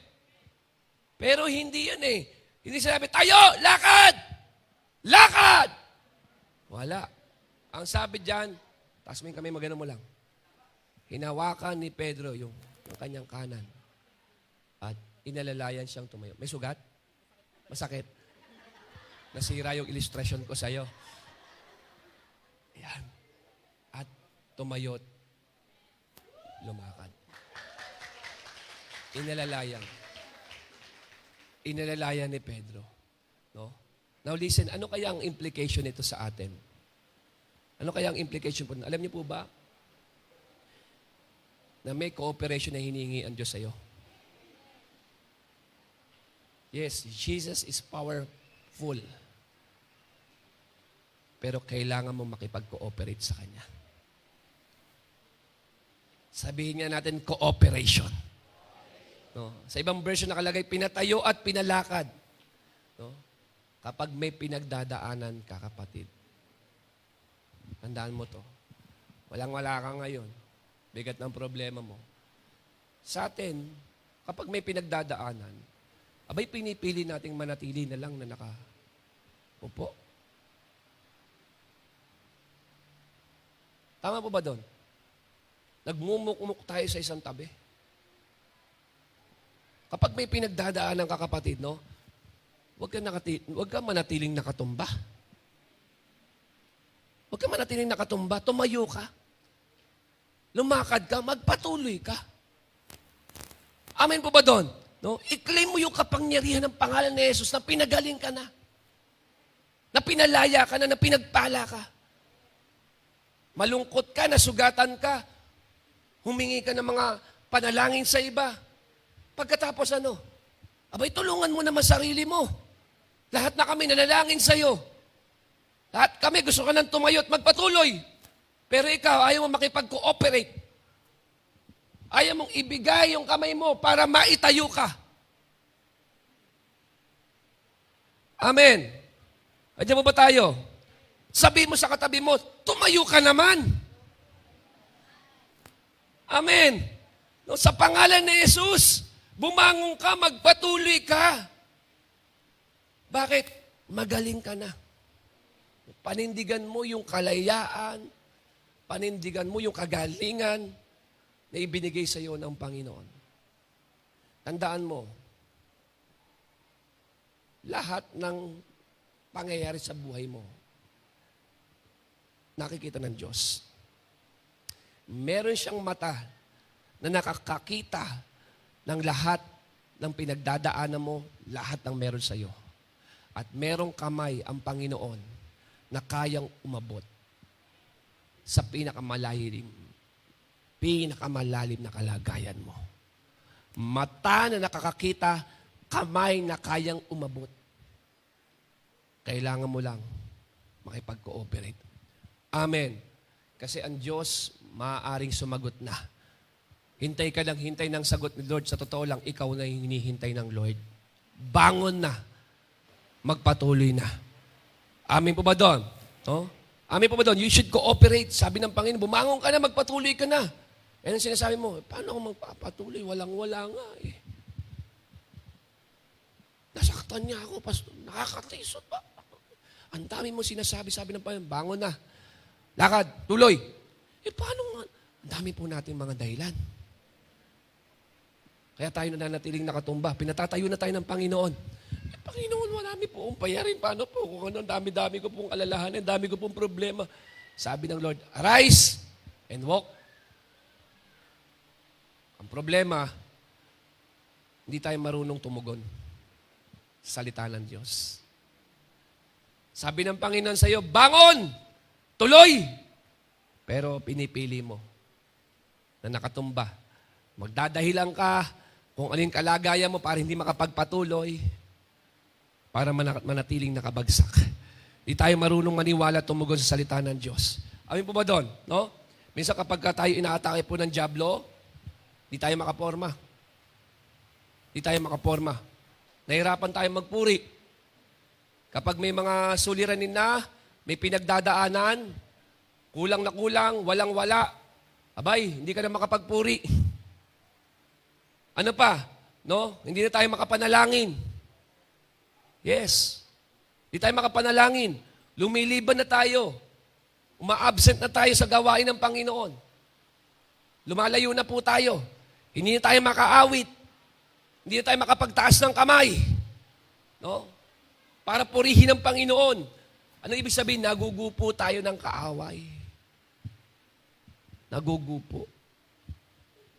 Pero hindi yun eh. Hindi sinabi, tayo! Lakad! Lakad! Wala. Ang sabi dyan, Taas mo yung kamay, magano mo lang. Hinawakan ni Pedro yung kanyang kanan. At inalalayan siyang tumayo. May sugat? Masakit? Nasira yung illustration ko sa'yo. Ayan. At tumayot. Lumakad. Inalalayan ni Pedro. No? Now listen, ano kaya ang implication nito sa atin? Ano kaya ang implication po? Alam niyo po ba na may cooperation na hinihingi ang Diyos sa'yo? Yes, Jesus is powerful. Pero kailangan mo makipag-cooperate sa Kanya. Sabihin nga natin, cooperation. No? Sa ibang version nakalagay, pinatayo at pinalakad. No? Kapag may pinagdadaanan ka, kapatid, tandaan mo to. Walang-wala ka ngayon. Bigat ng problema mo. Sa atin, kapag may pinagdadaanan, abay pinipili nating manatili na lang na nakaupo. Tama po ba doon? Nagmumukmuk tayo sa isang tabi. Kapag may pinagdadaanan ka, kapatid, no? Huwag ka manatiling nakatumba. Huwag ka manatiling nakatumba. Tumayo ka. Lumakad ka. Magpatuloy ka. Amen po ba doon? No? I-claim mo yung kapangyarihan ng pangalan ni Jesus na pinagaling ka na. Na pinalaya ka na, na pinagpala ka. Malungkot ka, nasugatan ka. Humingi ka ng mga panalangin sa iba. Pagkatapos ano? Abay, tulungan mo naman sarili mo. Lahat na kami nanalangin sa'yo. Lahat kami gusto ka nang tumayo at magpatuloy. Pero ikaw, ayaw mo makipag-cooperate. Ayaw mong ibigay yung kamay mo para maitayo ka. Amen. Andiyan mo ba tayo? Sabi mo sa katabi mo, tumayo ka naman. Amen. No, sa pangalan ni Jesus, bumangon ka, magpatuloy ka. Bakit? Magaling ka na. Panindigan mo yung kalayaan, panindigan mo yung kagalingan na ibinigay sa iyo ng Panginoon. Tandaan mo, lahat ng pangyayari sa buhay mo, nakikita ng Diyos. Meron siyang mata na nakakakita ng lahat ng pinagdadaanan mo, lahat ng meron sa iyo. At merong kamay ang Panginoon na kayang umabot sa pinakamalalim na kalagayan mo. Mata na nakakakita, kamay na kayang umabot. Kailangan mo lang makipag-cooperate. Amen. Kasi ang Diyos maaaring sumagot na. Hintay ka lang, hintay ng sagot ni Lord. Sa totoo lang, ikaw na yung hinihintay ng Lord. Bangon na. Magpatuloy na. Amen po ba doon? No? Amen po ba doon? You should cooperate. Sabi ng Panginoon, bumangon ka na, magpatuloy ka na. Yan ang sinasabi mo, paano ako magpapatuloy? Walang-wala nga eh. Nasaktan niya ako, pastor. Nakakatisot ba? Ang dami mo sinasabi, sabi ng Panginoon, bangon na. Lakad, tuloy. Paano nga? Ang dami po natin mga dahilan. Kaya tayo nananatiling nakatumba. Pinatatayo na tayo ng Panginoon. Panginoon, marami po akong payarin. Paano po? Kung ano, dami-dami ko pong alalahanin, dami ko pong problema. Sabi ng Lord, arise and walk. Ang problema, hindi tayo marunong tumugon sa salita ng Diyos. Sabi ng Panginoon sa iyo, bangon! Tuloy! Pero pinipili mo na nakatumba. Magdadahilan ka kung alin kalagayan mo para hindi makapagpatuloy, para manatiling nakabagsak. Di tayo marunong maniwala tumugon sa salita ng Diyos. Amin po ba doon? No? Minsan kapag tayo inaatake po ng dyablo, di tayo makaporma. Di tayo makaporma. Nahirapan tayo magpuri. Kapag may mga suliranin na, may pinagdadaanan, kulang na kulang, walang-wala, abay, hindi ka na makapagpuri. Ano pa? No? Hindi na tayo makapanalangin. Yes. Hindi tayo makapanalangin. Lumiliban na tayo. Uma-absent na tayo sa gawain ng Panginoon. Lumalayo na po tayo. Hindi na tayo makaawit. Hindi na tayo makapagtaas ng kamay. No? Para purihin ng Panginoon. Ano ibig sabihin? Nagugupo tayo ng kaaway. Nagugupo.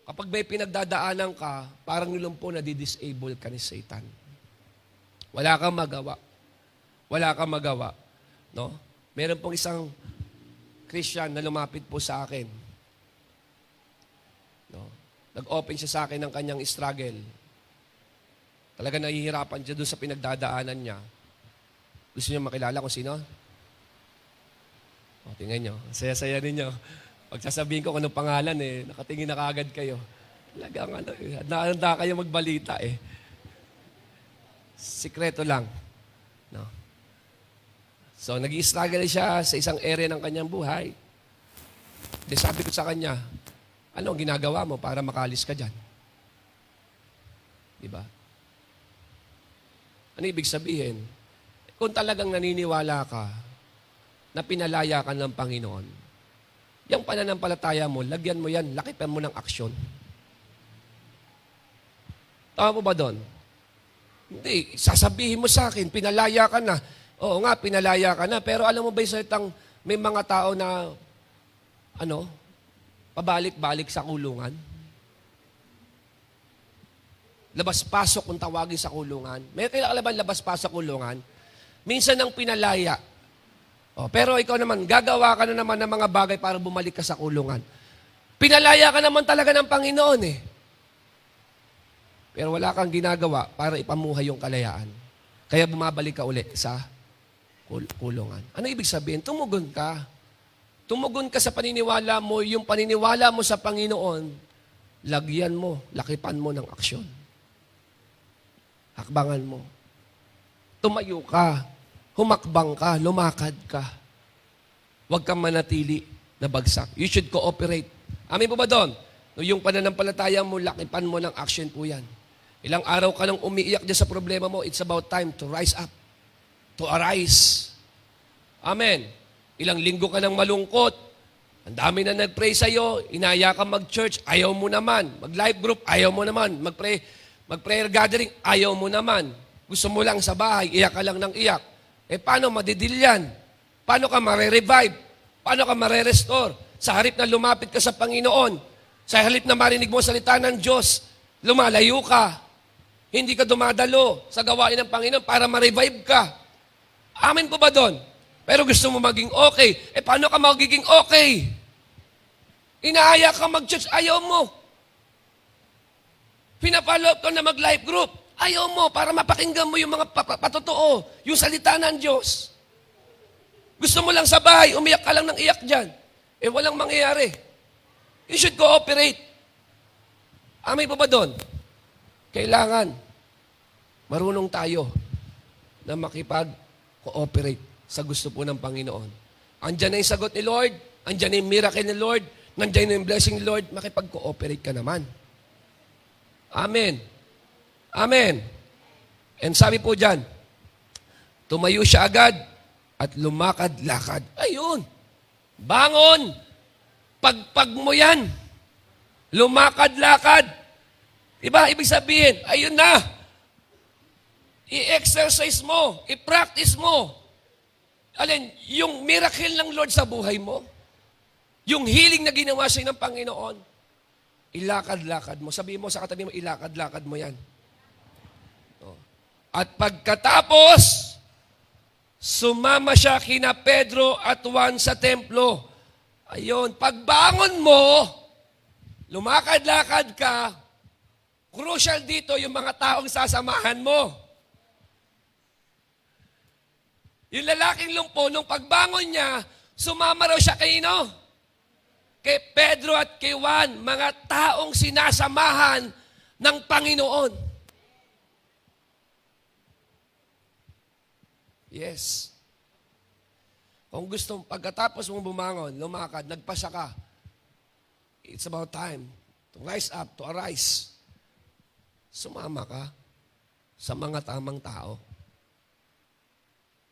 Kapag may pinagdadaanan ka, parang nilong po nadi-disable ka ni Satan. Wala kang magawa. Wala kang magawa. No? Meron pong isang Christian na lumapit po sa akin. No? Nag-open siya sa akin ng kanyang struggle. Talaga nahihirapan siya doon sa pinagdadaanan niya. Gusto niyo makilala kung sino? O, tingnan niyo. Saya-saya ninyo. Pag sasabihin ko kung anong pangalan, nakatingin na kaagad kayo. Talagang handa kayo magbalita Sikreto lang. No? So, nag-i-struggle siya sa isang area ng kanyang buhay. Then sabi ko sa kanya, ano ang ginagawa mo para makalis ka dyan? Diba? Ano ibig sabihin? Kung talagang naniniwala ka na pinalaya ka ng Panginoon, yung pananampalataya mo, lagyan mo yan, lakipan mo ng aksyon. Tama mo ba doon? Hindi, sasabihin mo sa akin, pinalaya ka na. Oo nga, pinalaya ka na. Pero alam mo ba yung salitang may mga tao na, pabalik-balik sa kulungan? Labas-pasok kung tawagin sa kulungan. May kailangan ba labas-pasok kulungan? Minsan ang pinalaya. Pero ikaw naman, gagawa ka na naman ng mga bagay para bumalik ka sa kulungan. Pinalaya ka naman talaga ng Panginoon Pero wala kang ginagawa para ipamuhay yung kalayaan. Kaya bumabalik ka uli sa kulungan. Ano ibig sabihin? Tumugon ka. Tumugon ka sa paniniwala mo, yung paniniwala mo sa Panginoon, lagyan mo, lakipan mo ng aksyon. Hakbangan mo. Tumayo ka. Humakbang ka, lumakad ka. Huwag kang manatili na bagsak. You should cooperate. Amin po ba doon? Yung pananampalataya mo, lakipan mo ng action po yan. Ilang araw ka nang umiiyak dyan sa problema mo, it's about time to rise up. To arise. Amen. Ilang linggo ka nang malungkot. Ang dami na nag-pray sa'yo, inaya ka mag-church, ayaw mo naman. Mag-life group, ayaw mo naman. Mag-prayer gathering, ayaw mo naman. Gusto mo lang sa bahay, iyak ka lang ng iyak. Paano madidil yan? Paano ka mare-revive? Paano ka mare-restore? Sa harip na lumapit ka sa Panginoon, sa halip na marinig mo salita ng Diyos, lumalayo ka. Hindi ka dumadalo sa gawain ng Panginoon para ma-revive ka. Amen po ba doon? Pero gusto mo maging okay. Paano ka magiging okay? Inaaya ka mag-church, ayaw mo. Pinapaloob ka na mag-life group. Ayaw mo para mapakinggan mo yung mga patotoo, yung salita ng Diyos. Gusto mo lang sa bahay, umiyak ka lang ng iyak dyan. Walang mangyayari. You should cooperate. Amin po ba doon? Kailangan marunong tayo na makipag-cooperate sa gusto po ng Panginoon. Andyan na yung sagot ni Lord, andyan na yung miracle ni Lord, nandiyan na yung blessing ni Lord, makipag-cooperate ka naman. Amen. Amen. And sabi po dyan, tumayo siya agad at lumakad-lakad. Ayun. Bangon. Pagpag mo yan. Lumakad-lakad. Diba? Ibig sabihin, ayun na. I-exercise mo. I-practice mo. Alin, yung miracle ng Lord sa buhay mo, yung healing na ginawa sa'yo ng Panginoon, ilakad-lakad mo. Sabihin mo sa katabi mo, ilakad-lakad mo yan. At pagkatapos, sumama siya kina Pedro at Juan sa templo. Ayun, pagbangon mo, lumakad-lakad ka, crucial dito yung mga taong sasamahan mo. Yung lalaking lumpo, nung pagbangon niya, sumama raw siya kay Kay Pedro at kay Juan, mga taong sinasamahan ng Panginoon. Yes. Kung gusto, pagkatapos mong bumangon, lumakad, nagpasya ka, it's about time to rise up, to arise. Sumama ka sa mga tamang tao.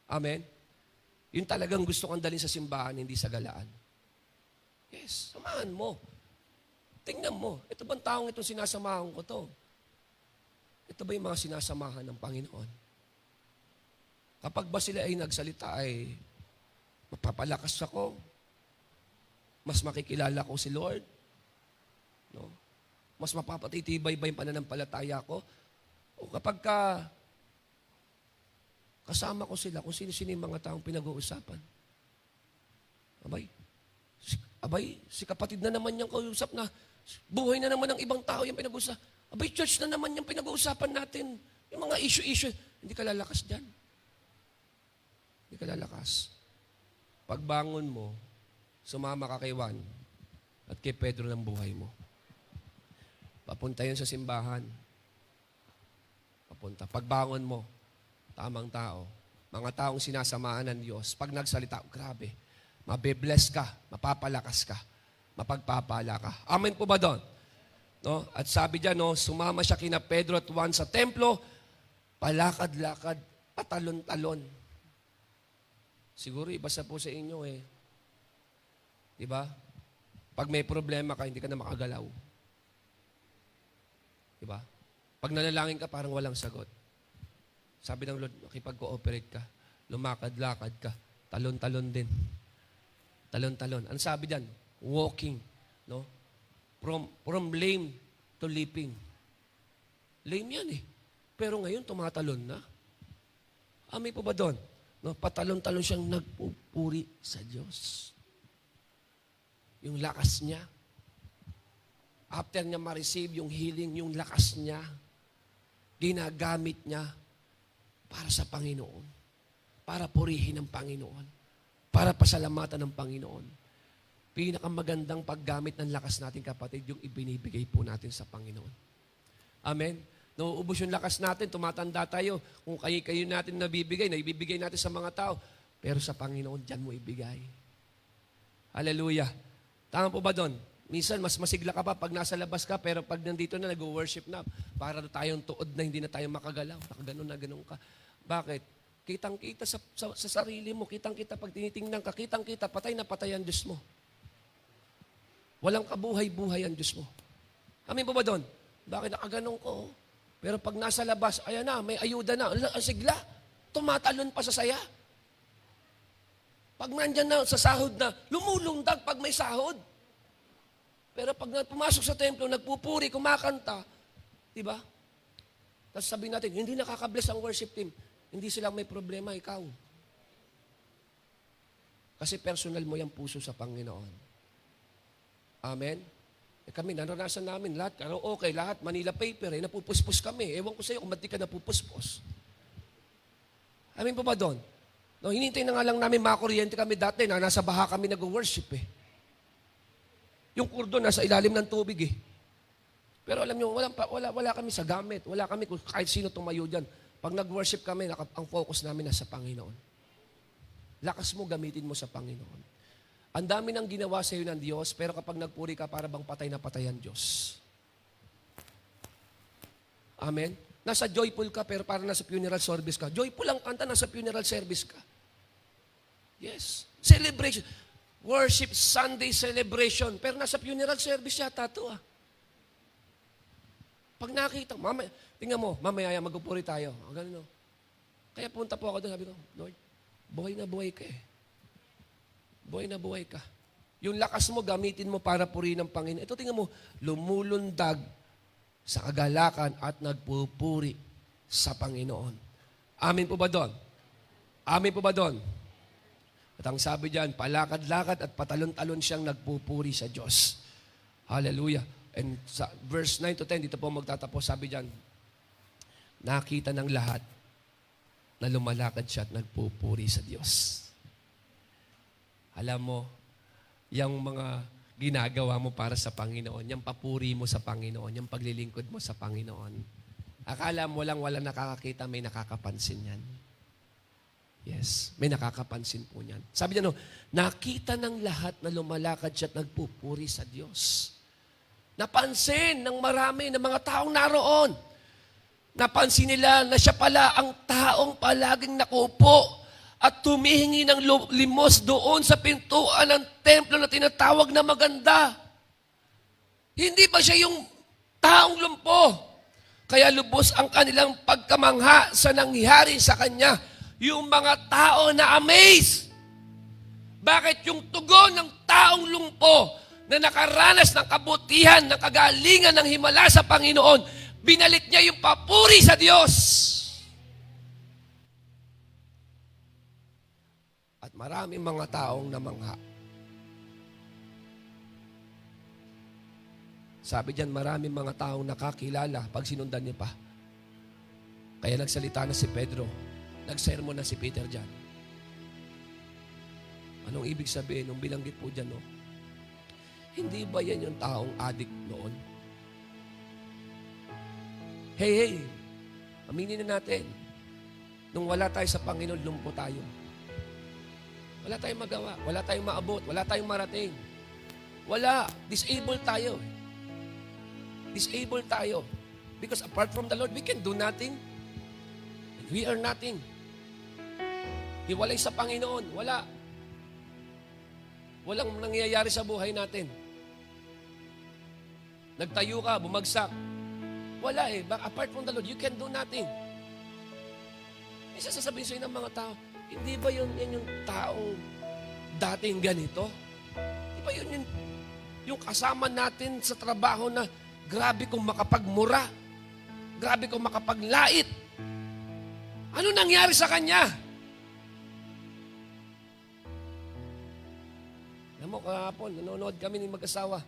Amen? Yung talagang gusto kang dalhin sa simbahan, hindi sa galaan. Yes, samahan mo. Tingnan mo, ito bang taong itong sinasamahan ko to? Ito ba yung mga sinasamahan ng Panginoon? Kapag ba sila ay nagsalita ay mapapalakas ako, mas makikilala ko si Lord, no? Mas mapapatitibay ba yung pananampalataya ko? O kapag kasama ko sila, kung sino-sino yung mga taong pinag-uusapan. Si kapatid na naman niyang kausap na, buhay na naman ng ibang tao yung pinag-uusapan. Church na naman yung pinag-uusapan natin. Yung mga issue-issue. Hindi ka lalakas dyan. Hindi ka lalakas. Pagbangon mo, sumama ka kay Juan at kay Pedro ng buhay mo. Papunta yun sa simbahan. Papunta. Pagbangon mo, tamang tao, mga taong sinasamahan ng Diyos, pag nagsalita, grabe, mabibless ka, mapapalakas ka, mapagpapala ka. Amen po ba doon? No? At sabi diyan, no, sumama siya kina Pedro at Juan sa templo, palakad-lakad, patalon-talon. Siguro iba sa po sa inyo eh. Diba? Pag may problema ka, hindi ka na makagalaw. Diba? Pag nanalangin ka, parang walang sagot. Sabi ng Lord, makipag-cooperate ka, lumakad-lakad ka, talon-talon din. Talon-talon. Ano sabi diyan? Walking. No? From lame to leaping. Lame yan eh. Pero ngayon, tumatalon na. Amin po ba doon? No? Patalon-talon siyang nagpupuri sa Diyos. Yung lakas niya. After niya ma-receive yung healing, yung lakas niya, ginagamit niya para sa Panginoon. Para purihin ng Panginoon. Para pasalamatan ng Panginoon. Pinakamagandang paggamit ng lakas natin, kapatid, yung ibinibigay po natin sa Panginoon. Amen? Nauubos yung lakas natin, tumatanda tayo. Kung kayo natin naibibigay natin sa mga tao. Pero sa Panginoon, dyan mo ibigay. Hallelujah. Tama po ba doon? Minsan, mas masigla ka pa pag nasa labas ka, pero pag nandito na, nag-worship na, para tayong tuod na hindi na tayo makagalaw. Nakaganon na ganon ka. Bakit? Kitang-kita sa sarili mo. Kitang-kita pag tinitingnan ka. Kitang-kita, patay na patay ang Diyos mo. Walang kabuhay-buhay ang Diyos mo. Amin po ba doon? Bakit nakaganon ko? Pero pag nasa labas, ayan na, may ayuda na. Sigla, tumatalon pa sa saya. Pag nandyan na, sa sahod na, lumulundag pag may sahod. Pero pag pumasok sa templo, nagpupuri, kumakanta, di ba? Tapos sabihin natin, hindi nakaka-bless ang worship team. Hindi sila may problema, ikaw. Kasi personal mo yung puso sa Panginoon. Amen? Kami, naranasan namin lahat, karaoke, lahat, Manila paper, napupuspos kami. Ewan ko sa iyo kung ba't di ka napupuspos. Amen po ba doon? No, hinintay na nga lang namin makakuryente kami dati na nasa baha kami nag-worship eh. Yung kurdo nasa ilalim ng tubig eh. Pero alam nyo, wala kami sa gamit. Wala kami kung kahit sino tumayo dyan. Pag nag-worship kami, ang focus namin nasa Panginoon. Lakas mo, gamitin mo sa Panginoon. Ang dami nang ginawa sa iyo ng Diyos, pero kapag nagpuri ka, para bang patay na patay ang Diyos. Amen? Nasa joyful ka, pero parang nasa funeral service ka. Joyful ang kanta, nasa funeral service ka. Yes. Celebration. Worship Sunday celebration. Pero nasa funeral service yata ito ah. Pag nakita, tingnan mo, mamaya magpupuri tayo. Ganun, no? Kaya punta po ako doon, sabi ko, Lord, buhay na buhay ka eh. Buhay na buhay ka. Yung lakas mo, gamitin mo para purihin ng Panginoon. Ito, tingnan mo, lumulundag sa kagalakan at nagpupuri sa Panginoon. Amin po ba doon? Amin po ba doon? At ang sabi diyan, palakad-lakad at patalon-talon siyang nagpupuri sa Diyos. Hallelujah. And sa verse 9 to 10, dito po magtatapos, sabi diyan, nakita ng lahat na lumalakad siya at nagpupuri sa Diyos. Alam mo, yung mga ginagawa mo para sa Panginoon, yung papuri mo sa Panginoon, yung paglilingkod mo sa Panginoon, akala mo lang wala nakakakita, may nakakapansin yan. Yes, may nakakapansin po niyan. Sabi niya, no, nakita ng lahat na lumalakad siya at nagpupuri sa Diyos. Napansin ng marami ng mga taong naroon. Napansin nila na siya pala ang taong palaging nakupo at tumihingi ng limos doon sa pintuan ng templo na tinatawag na maganda. Hindi ba siya yung taong lumpo? Kaya lubos ang kanilang pagkamangha sa nangyari sa kanya. Yung mga tao na amaze. Bakit yung tugon ng taong lumpo na nakaranas ng kabutihan, ng kagalingan, ng himala sa Panginoon, binalik niya yung papuri sa Diyos. At maraming mga taong namangha. Sabi diyan, maraming mga taong nakakilala pag sinundan niya pa. Kaya nagsalita na si Pedro, nagsermon na si Peter diyan. Anong ibig sabihin nung bilanggit po diyan, no? Hindi ba yan yung taong addict noon? Hey, aminin na natin. Nung wala tayo sa Panginoon, lumpo tayo. Wala tayong magawa, wala tayong maabot, wala tayong marating. Wala, disabled tayo. Disabled tayo. Because apart from the Lord, we can do nothing. And we are nothing. Hiwalay sa Panginoon, wala. Walang nangyayari sa buhay natin. Nagtayo ka, bumagsak. Wala eh. Apart from the Lord, you can do nothing. Isa sasabihin sa'yo ng mga tao, hindi ba yan yung taong dating ganito? Hindi ba yun yung kasama natin sa trabaho na grabe kung makapagmura, grabe kung makapaglait? Ano nangyari sa kanya? Alam mo, kahapon, nanonood kami ng mag-asawa.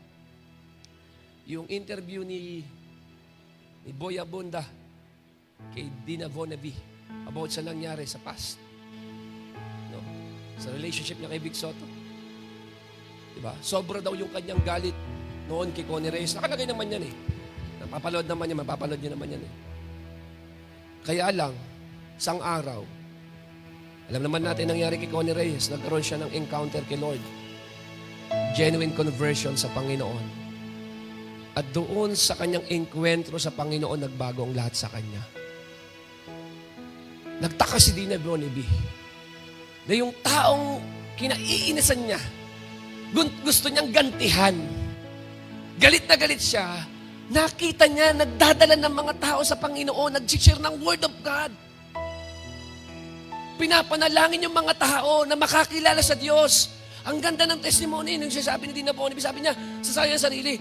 Yung interview ni Boy Abunda kay Dina Vonavi about sa nangyari sa past. No? Sa relationship niya kay Vic Soto. Diba? Sobra daw yung kanyang galit noon kay Connie Reyes. Nakalagay naman yan eh. Napapalood naman yan, mapapalood niya naman yan eh. Kaya lang, isang araw, alam naman natin nangyari kay Connie Reyes, nagkaroon siya ng encounter kay Lord. Genuine conversion sa Panginoon. At doon sa kanyang enkwentro sa Panginoon, nagbago ang lahat sa kanya. Nagtaka si Dina Vonavi na yung taong kinaiinisan niya, gusto niyang gantihan. Galit na galit siya. Nakita niya, nagdadala ng mga tao sa Panginoon, nag-share ng Word of God. Pinapanalangin yung mga tao na makakilala sa Diyos. Ang ganda ng testimony nung sabi ni Dina Vonavi, sabi niya sa kanyang sarili,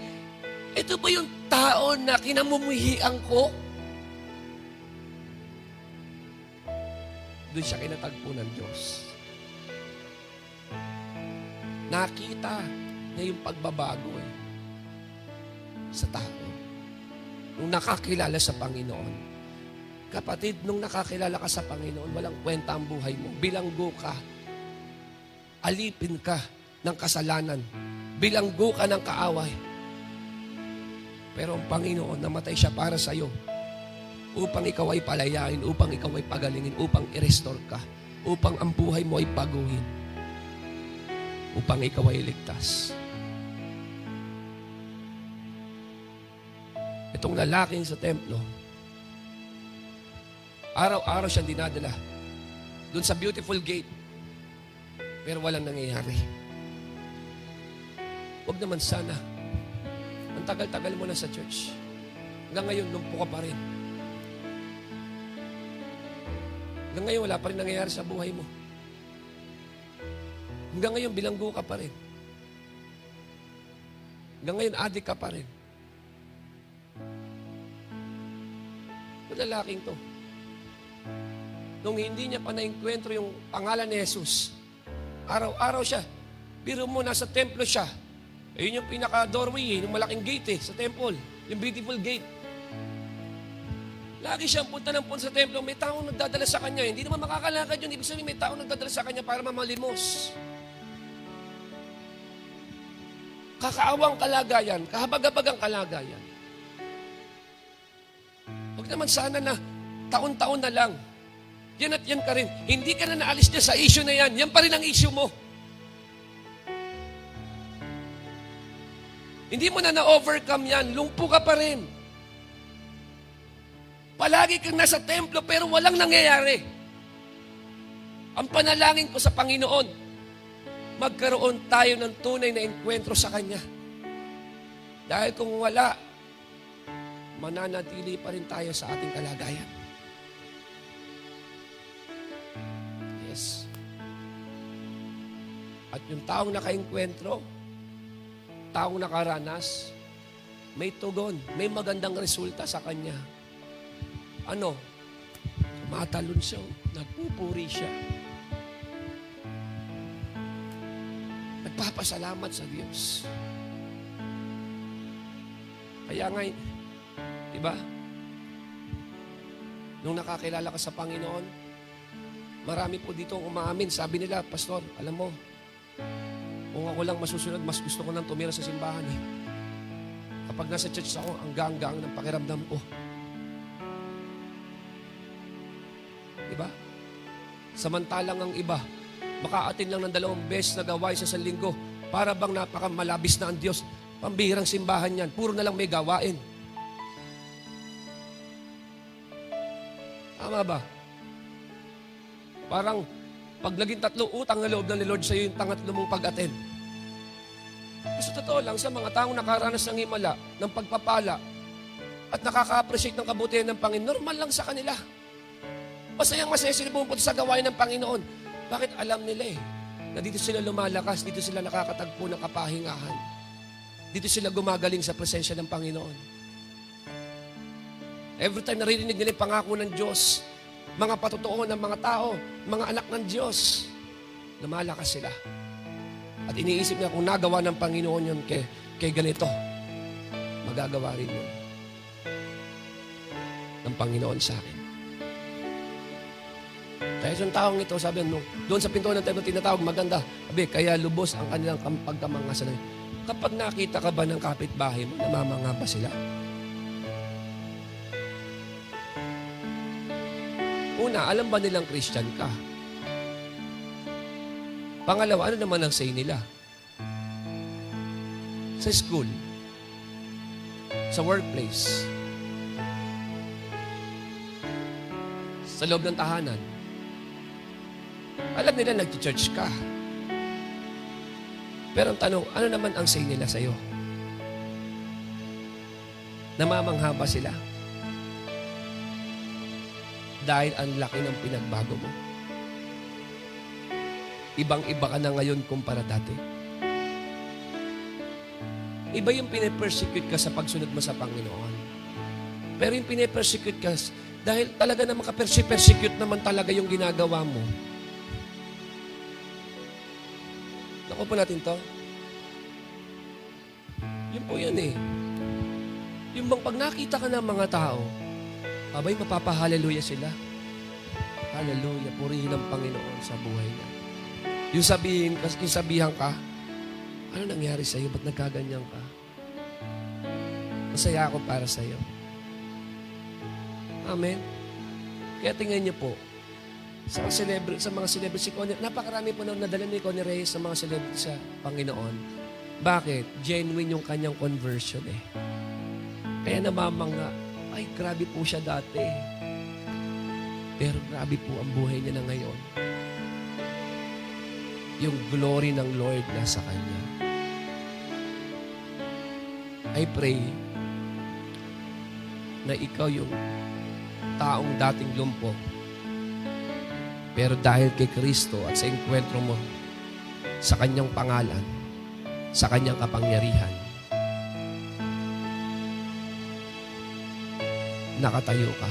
ito ba yung tao na kinamumuhian ko? Doon siya kinatagpo ng Diyos. Nakita niya yung pagbabago sa tao. Nung nakakilala sa Panginoon. Kapatid, nung nakakilala ka sa Panginoon, walang kwenta ang buhay mo. Bilanggo ka. Alipin ka ng kasalanan. Bilanggo ka ng kaaway. Pero ang Panginoon, namatay siya para sa iyo upang ikaw ay palayain, upang ikaw ay pagalingin, upang i-restore ka, upang ang buhay mo ay baguhin, upang ikaw ay ligtas. Itong lalaking sa templo, araw-araw siyang dinadala doon sa beautiful gate, pero walang nangyayari. Huwag naman sana. Ang tagal-tagal mo na sa church. Hanggang ngayon, lumpo ka pa rin. Hanggang ngayon, wala pa rin nangyayari sa buhay mo. Hanggang ngayon, bilanggo ka pa rin. Hanggang ngayon, adik ka pa rin. Yung lalaking to, nung hindi niya pa na-enkwentro yung pangalan ni Jesus, araw-araw siya. Biro mo, nasa templo siya. Ayun yung pinaka-doorway, yung malaking gate sa temple. Yung beautiful gate. Lagi siyang punta sa templo. May taong nagdadala sa kanya. Hindi naman makakalakad yun. Ibig sabihin, may taong nagdadala sa kanya para mamalimos. Kakaawang kalagayan, kahabag-habagang kalagayan. Huwag naman sana na taon-taon na lang. Yan at yan ka rin. Hindi ka na naalis niya sa issue na yan. Yan pa rin ang issue mo. Hindi mo na na-overcome yan. Lumpo ka pa rin. Palagi kang nasa templo pero walang nangyayari. Ang panalangin ko sa Panginoon, magkaroon tayo ng tunay na enkwentro sa Kanya. Dahil kung wala, mananatili pa rin tayo sa ating kalagayan. Yes. At yung taong nakaenkwentro, taong nakaranas, may tugon, may magandang resulta sa kanya. Ano? Tumatalon siya, nagpupuri siya. Nagpapasalamat sa Diyos. Kaya nga, diba? Nung nakakilala ka sa Panginoon, marami po dito ang umaamin. Sabi nila, Pastor, alam mo, kung ako lang masusunod, mas gusto ko nang tumira sa simbahan eh. Kapag nasa church ako, ang gaang-gaang ng pakiramdam ko. Diba? Samantalang ang iba, makaatin lang ng 2 beses na gawain sa linggo, para bang napakamalabis na ang Diyos. Pambihirang simbahan yan, puro na lang may gawain. Tama ba? Parang pag naging 3 utang na loob ng Lord sa'yo yung tangatlo mong pag-attend. Kasi totoo lang, sa mga taong nakaranas ng himala, ng pagpapala, at nakaka-appreciate ng kabutihan ng Panginoon, normal lang sa kanila. Masayang-masaya sila pumunta sa gawain ng Panginoon. Bakit? Alam nila na dito sila lumalakas, dito sila nakakatagpo ng kapahingahan. Dito sila gumagaling sa presensya ng Panginoon. Every time naririnig nila yung pangako ng Diyos, mga patotoo ng mga tao, mga anak ng Diyos, lumalakas sila. At iniisip niya kung nagawa ng Panginoon yun kay ganito, magagawa rin yun ng Panginoon sa akin. Kaya yung taong ito, sabi nung doon sa pintuan ng templo tinatawag, maganda. Sabi, kaya lubos ang kanilang pagkamangasalan. Kapag nakita ka ba ng kapitbahay mo, namamanga ba sila? Una, alam ba nilang Christian ka? Pangalawa, ano naman ang say nila? Sa school, sa workplace, sa loob ng tahanan, alam nila nag-church ka. Pero ang tanong, ano naman ang say nila sa'yo? Namamangha ba sila? Dahil ang laki ng pinagbago mo. Ibang-iba ka na ngayon kumpara dati. Iba yung pinipersecute ka sa pagsunod mo sa Panginoon. Pero yung pinipersecute ka, dahil talaga na makapersecute naman talaga yung ginagawa mo. Naku po natin to. Yun po yan eh. Yung bang pag nakita ka ng mga tao, abay, mapapahaleluya sila. Hallelujah, purihin ang Panginoon sa buhay niya. Yung sabihan ka, ano nangyari sa'yo? Ba't nagkaganyan ka? Masaya ako para sa'yo. Amen? Kaya tingnan niyo po, sa mga celebrity, napakarami po na nadala ni Connie Reyes sa mga celebrity sa Panginoon. Bakit? Genuine yung kanyang conversion eh. Kaya namamanga, ay, grabe po siya dati. Pero grabe po ang buhay niya na ngayon. Yung glory ng Lord nasa kanya. I pray na ikaw yung taong dating lumpo. Pero dahil kay Kristo at sa enkwentro mo sa kanyang pangalan, sa kanyang kapangyarihan, nakatayo ka,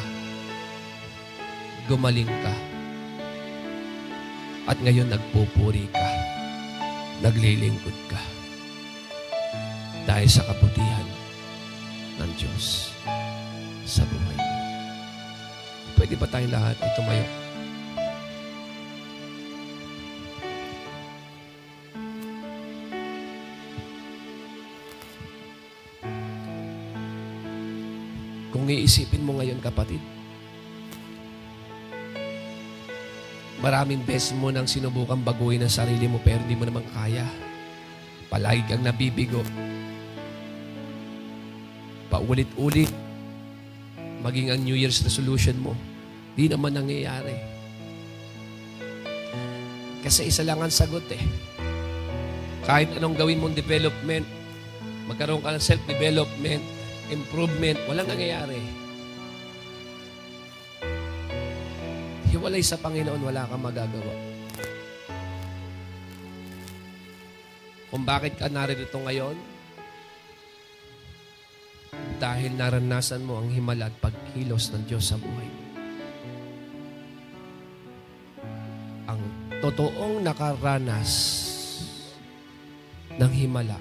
gumaling ka, at ngayon nagpupuri ka, naglilingkod ka, dahil sa kabutihan ng Diyos sa buhay mo. Pwede ba tayong lahat ay tumayo? Kung iisipin mo ngayon, kapatid, maraming beses mo nang sinubukang baguhin ang sarili mo pero hindi mo naman kaya. Palagi kang nabibigo. Paulit-ulit. Maging ang New Year's resolution mo, di naman nangyayari. Kasi isa lang ang sagot eh. Kahit anong gawin mong development, magkaroon ka ng self-development, improvement, walang nangyayari. Hiwalay sa Panginoon, wala kang magagawa. Kung bakit ka narito ngayon, dahil naranasan mo ang himala at pagkilos ng Diyos sa buhay mo. Ang totoong nakaranas ng himala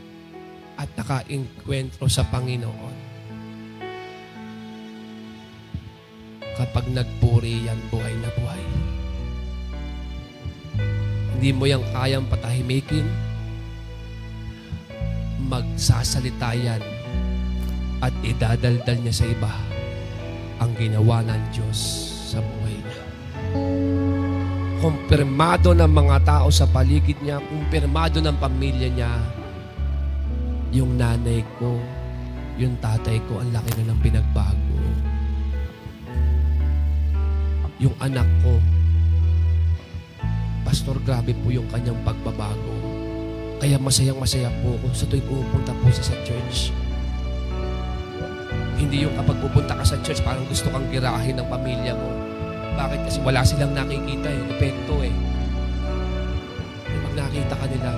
at nakainkwentro sa Panginoon, kapag nagpuri yan, buhay na buhay. Hindi mo yan kayang patahimikin, magsasalita yan at idadaldal niya sa iba ang ginawa ng Diyos sa buhay niya. Kumpirmado ng mga tao sa paligid niya, kumpirmado ng pamilya niya, yung nanay ko, yung tatay ko, ang laki na ng pinagbago. Yung anak ko, Pastor, grabe po yung kanyang pagbabago. Kaya masayang-masaya po ako sa tuwing pupunta po sa church. Hindi yung kapag pupunta ka sa church, parang gusto kang girahin ng pamilya mo. Bakit? Kasi wala silang nakikita eh. Epekto eh. Pag nakita ka nila,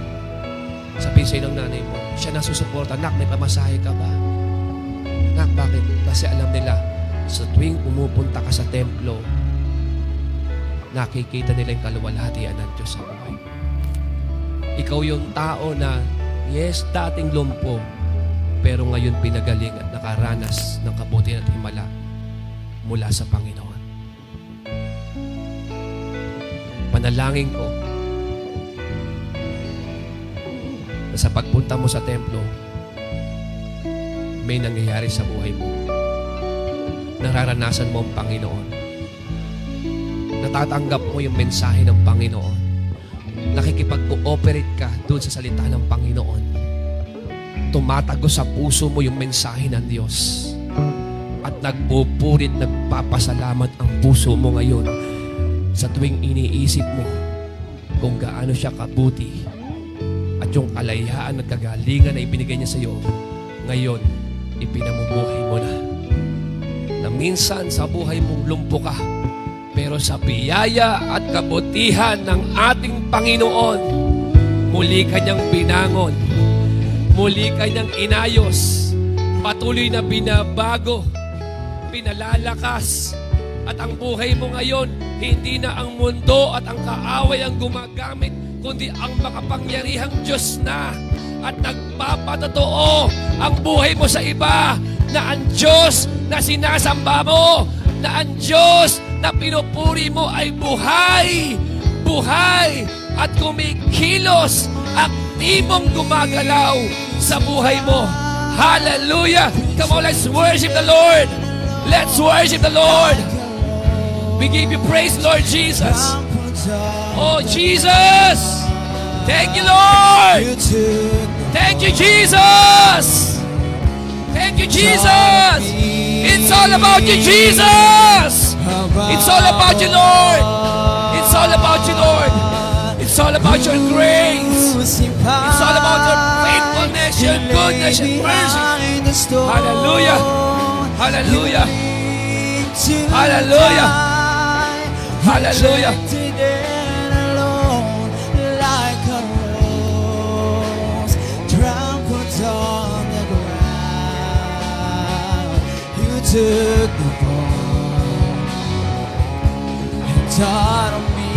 sabihin sa'yo ng nanay mo, siya nasusuporta. Nak, may pamasahe ka ba? Nak, bakit? Kasi alam nila, sa tuwing pumupunta ka sa templo, nakikita nila yung kaluwalhatian ng Diyos sa buhay. Ikaw yung tao na, yes, dating lumpo, pero ngayon pinagaling at nakaranas ng kabutihan at himala mula sa Panginoon. Panalangin ko na sa pagpunta mo sa templo, may nangyayari sa buhay mo. Nararanasan mo ang Panginoon. Natatanggap mo yung mensahe ng Panginoon. Nakikipag-cooperate ka doon sa salita ng Panginoon. Tumatago sa puso mo yung mensahe ng Diyos. At nagpupurit, nagpapasalamat ang puso mo ngayon sa tuwing iniisip mo kung gaano siya kabuti at yung kalayaan at kagalingan na ibinigay niya sa iyo, ngayon, ipinamumuhay mo na. Na minsan sa buhay mong lumpo ka, pero sa biyaya at kabutihan ng ating Panginoon, muli kanyang binangon, muli kanyang inayos, patuloy na binabago, pinalalakas, at ang buhay mo ngayon, hindi na ang mundo at ang kaaway ang gumagamit, kundi ang makapangyarihang Diyos na, at nagpapatotoo ang buhay mo sa iba na ang Diyos na sinasamba mo, na ang Diyos na pinupuri mo ay buhay, buhay, at kumikilos, aktibong gumagalaw sa buhay mo. Hallelujah! Come on, let's worship the Lord. Let's worship the Lord. We give you praise, Lord Jesus. Oh, Jesus! Thank you, Lord! Thank you, Jesus! Thank you, Jesus! It's all about you, Jesus! It's all about you, Lord! It's all about you, Lord! It's all about your grace! It's all about your faithfulness, your goodness, your mercy! Hallelujah! Hallelujah! Hallelujah! Hallelujah! Took the fall and taught on me,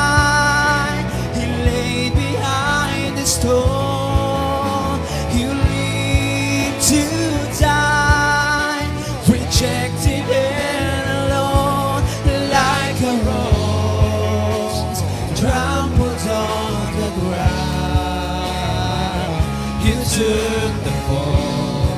crucified, He laid behind the stone, You lived to die, rejected and alone, like a rose, trampled on the ground. You took the fall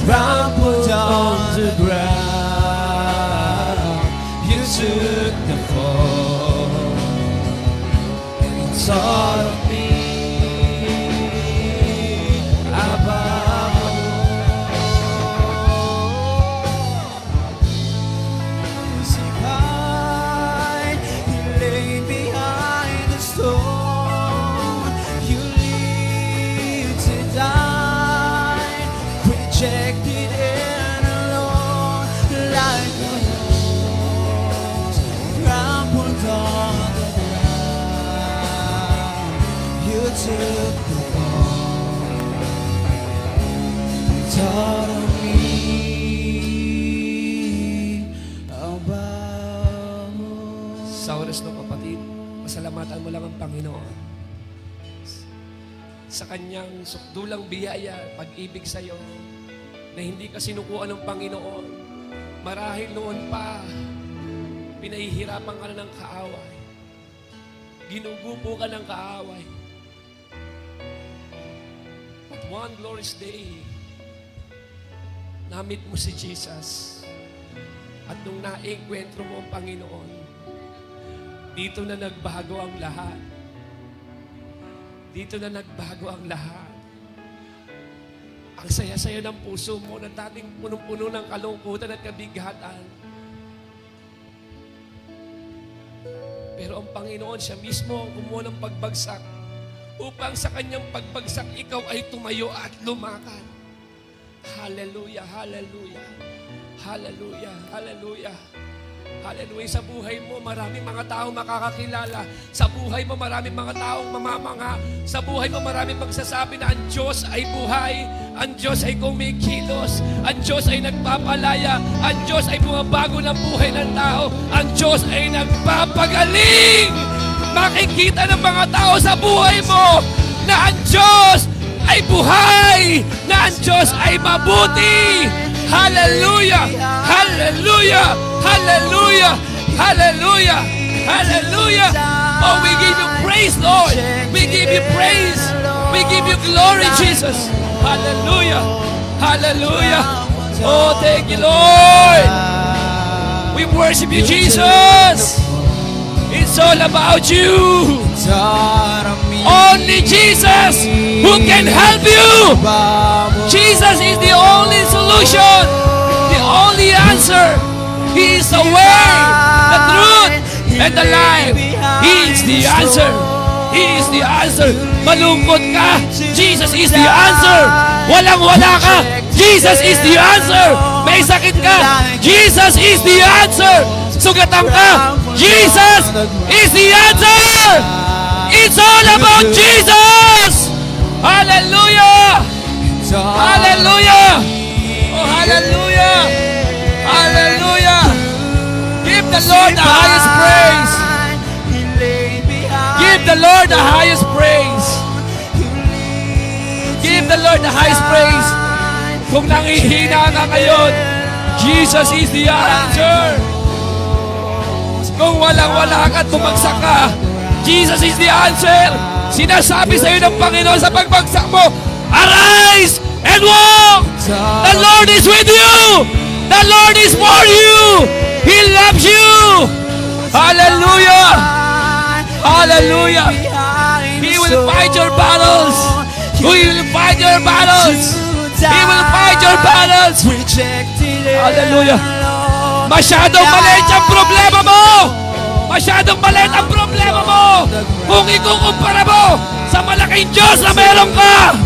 trampled on the ground. You took the fall and you taught of me above all. See high, you lay behind the stone. You lived to die, rejected and alone, like a rose trampled on the ground. You took the fall, taught of me about. Sa oras ng kapatid, pasalamatan mo lang ang Panginoon sa kanyang sukdulang biyaya, pag-ibig sa iyo, na hindi ka sinukuan ng Panginoon. Marahil noon pa, pinahihirapan ka na ng kaaway. Ginugupo ka ng kaaway. But one glorious day, namit mo si Jesus. At nung naengkwentro mo ang Panginoon, dito na nagbago ang lahat. Dito na nagbago ang lahat. Ang saya-saya ng puso mo na dating punong-puno ng kalungkutan at kabigatan. Pero ang Panginoon, siya mismo ang kumuha ng pagbagsak upang sa kanyang pagbagsak, ikaw ay tumayo at lumakad. Hallelujah, hallelujah, hallelujah, hallelujah. Hallelujah. Sa buhay mo, maraming mga taong makakakilala. Sa buhay mo, maraming mga taong mamamanga. Sa buhay mo, maraming magsasabi na ang Diyos ay buhay. Ang Diyos ay kumikilos. Ang Diyos ay nagpapalaya. Ang Diyos ay bumabago ng buhay ng tao. Ang Diyos ay nagpapagaling. Makikita ng mga tao sa buhay mo na ang Diyos ay buhay. Na ang Diyos ay mabuti. Hallelujah! Hallelujah! Hallelujah! Hallelujah! Hallelujah! Oh, we give you praise, Lord! We give you praise! We give you glory, Jesus! Hallelujah! Hallelujah! Oh, thank you, Lord! We worship you, Jesus! It's all about you! Only Jesus who can help you! Jesus is the only solution, the only answer. He is the way, the truth, and the life. He is the answer. He is the answer. Malungkot ka, Jesus is the answer. Walang-wala ka, Jesus is the answer. May sakit ka, Jesus is the answer. Sugatan ka, Jesus is the answer. It's all about Jesus. Hallelujah. Hallelujah! Oh, hallelujah! Hallelujah! Give the Lord the highest praise! Give the Lord the highest praise! Give the Lord the highest praise! Kung nangihina ka ngayon, Jesus is the answer! Kung walang-wala ka at bumagsak ka, Jesus is the answer! Sinasabi sa iyo ng Panginoon sa pagbagsak mo, arise and walk! The Lord is with you! The Lord is for you! He loves you! Hallelujah! Hallelujah! He will fight your battles! He will fight your battles! He will fight your battles! Hallelujah! Masyadong maliit ang problema mo! Masyadong maliit ang problema mo! Kung ikukumpara mo sa malaking Diyos na meron ka!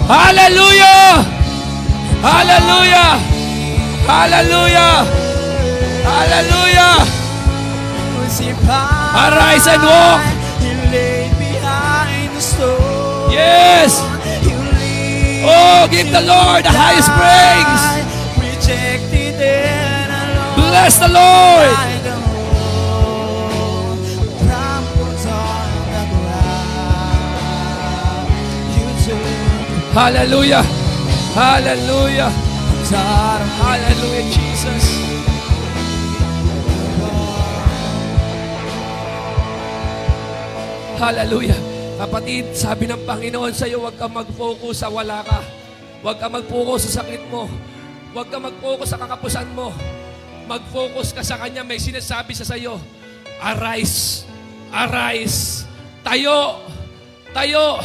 Hallelujah! Hallelujah! Hallelujah! Hallelujah! Arise and walk! Yes! Oh, give the Lord the highest praise! Bless the Lord! Hallelujah! Hallelujah! Hallelujah, Jesus! Hallelujah! Kapatid, sabi ng Panginoon sa iyo, huwag kang mag-focus sa wala ka. Huwag ka mag-focus sa sakit mo. Huwag ka mag-focus sa kakapusan mo. Mag-focus ka sa Kanya. May sinasabi sa sayo, arise, arise, tayo, tayo,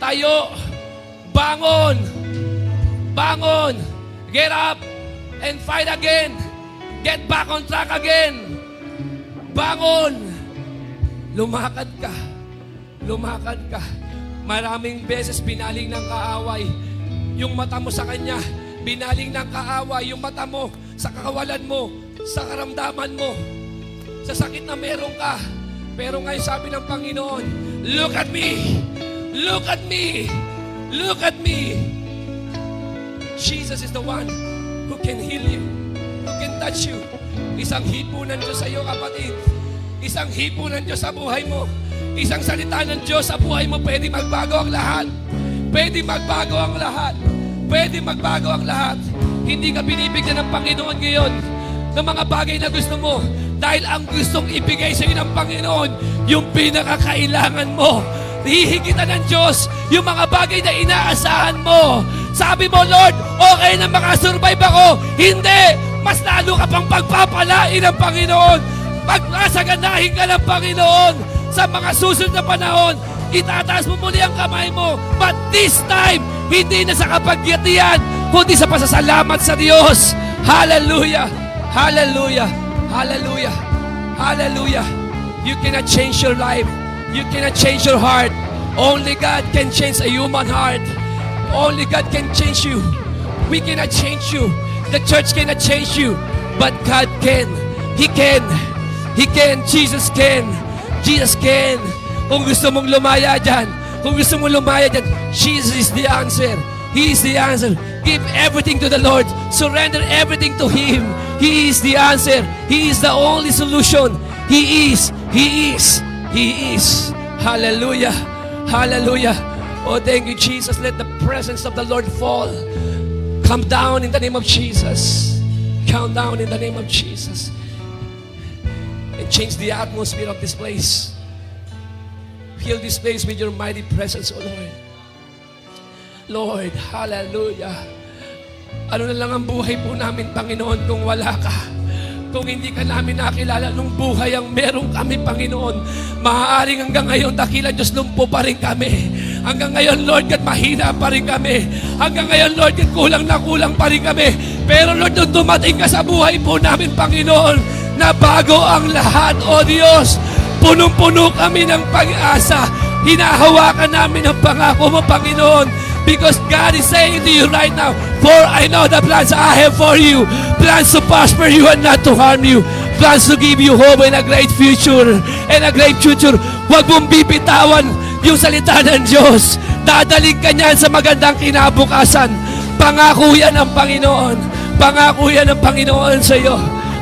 tayo, bangon, bangon, get up and fight again. Get back on track again. Bangon. Lumakad ka. Lumakad ka. Maraming beses binaling ng kaaway. Yung mata mo sa Kanya, binaling ng kaaway. Yung mata mo sa kakawalan mo, sa karamdaman mo, sa sakit na meron ka. Pero ngayon sabi ng Panginoon, look at me. Look at me. Look at me. Jesus is the one who can heal you, who can touch you. Isang hipo ng Diyos sa iyo, kapatid. Isang hipo ng Diyos sa buhay mo. Isang salita ng Diyos sa buhay mo, pwede magbago ang lahat. Pwede magbago ang lahat. Pwede magbago ang lahat. Hindi ka binibigyan ng Panginoon ngayon ng mga bagay na gusto mo. Dahil ang gustong ibigay sa iyo ng Panginoon, yung pinakakailangan mo. Hihigitan ng Diyos yung mga bagay na inaasahan mo. Sabi mo, Lord, okay na makasurvive ako. Hindi! Mas lalo ka pang pagpapalain ng Panginoon. Pagkasaganahin ka ng Panginoon sa mga susunod na panahon. Itataas mo muli ang kamay mo. But this time, hindi na sa kapagyatian, kundi sa pasasalamat sa Diyos. Hallelujah! Hallelujah! Hallelujah! Hallelujah! You cannot change your life. You cannot change your heart. Only God can change a human heart. Only God can change you. We cannot change you. The church cannot change you. But God can. He can. He can. Jesus can. Jesus can. Kung gusto mong lumaya dyan, kung gusto mong lumaya dyan, Jesus is the answer. He is the answer. Give everything to the Lord. Surrender everything to Him. He is the answer. He is the only solution. He is. He is. He is. Hallelujah. Hallelujah. Oh, thank you, Jesus. Let the presence of the Lord fall. Come down in the name of Jesus. Come down in the name of Jesus. And change the atmosphere of this place. Fill this place with your mighty presence, O Lord. Lord, hallelujah. Ano na lang ang buhay po namin, Panginoon, kung wala ka. Kung hindi ka namin nakilala nung buhay ang meron kami, Panginoon, maaaring hanggang ngayon, dakilan Diyos, lumpo pa rin kami. Hanggang ngayon, Lord God, mahina pa rin kami. Hanggang ngayon, Lord God, kulang na kulang pa rin kami. Pero Lord, nung dumating ka sa buhay po namin, Panginoon, na bago ang lahat, O Diyos, punong-puno kami ng pag-asa. Hinahawakan namin ang pangako mo, Panginoon. Because God is saying to you right now, for I know the plans I have for you. Plans to prosper you and not to harm you. Plans to give you hope and a great future. And a great future. Huwag mong bibitawan yung salita ng Diyos. Dadaling ka niyan sa magandang kinabukasan. Pangako yan ng Panginoon. Pangako yan ng Panginoon sa iyo.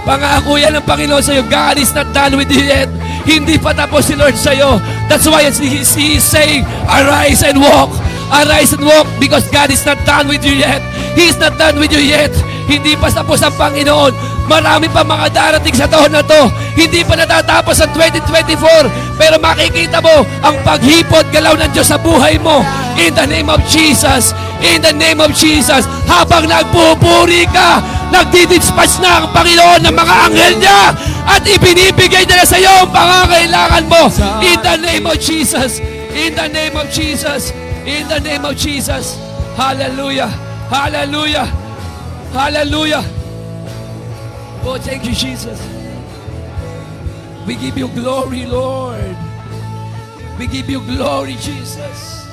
Pangako yan ng Panginoon sa iyo. God is not done with you yet. Hindi pa tapos si Lord sa iyo. That's why He is saying, arise and walk. Arise and walk because God is not done with you yet. He is not done with you yet. Hindi pa tapos ang Panginoon. Marami pa mga darating sa taon na to. Hindi pa natatapos ang 2024. Pero makikita mo ang paghipot galaw ng Diyos sa buhay mo. In the name of Jesus. In the name of Jesus. Habang nagpupuri ka, nagdidispatch na ang Panginoon ng mga anghel niya at ibinibigay nila sa iyo ang pangangailangan mo. In the name of Jesus. In the name of Jesus. In the name of Jesus. Hallelujah. Hallelujah. Hallelujah. Oh, thank you, Jesus. We give you glory, Lord. We give you glory, Jesus.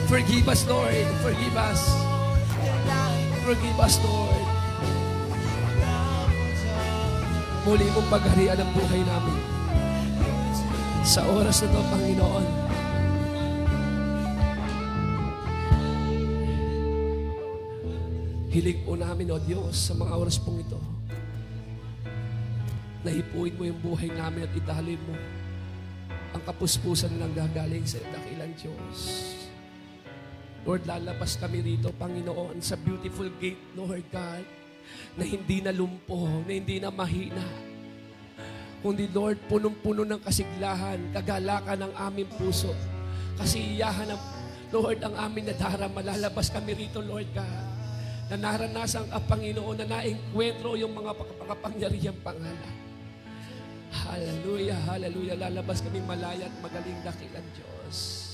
Forgive us, Lord. Forgive us. Forgive us, Lord. Muli mong pagharian ang buhay namin. Sa oras na ito, Panginoon, hiling po namin, O Diyos, sa mga oras pong ito, nahipuin mo yung buhay namin at italin mo ang kapuspusan na nanggagaling sa dakilang Diyos. Lord, lalabas kami rito, Panginoon, sa beautiful gate, Lord God, na hindi na lumpo, na hindi na mahina, kundi, Lord, punong-puno ng kasiglahan, kagalakan ng aming puso, kasiyahan ng Lord, ang amin na darama, lalabas kami rito, Lord God, na naranasan ang Panginoon, na naengkwentro yung mga pakapangyarihang pangalan. Hallelujah, hallelujah. Lalabas kami malaya at magaling dakilang Diyos.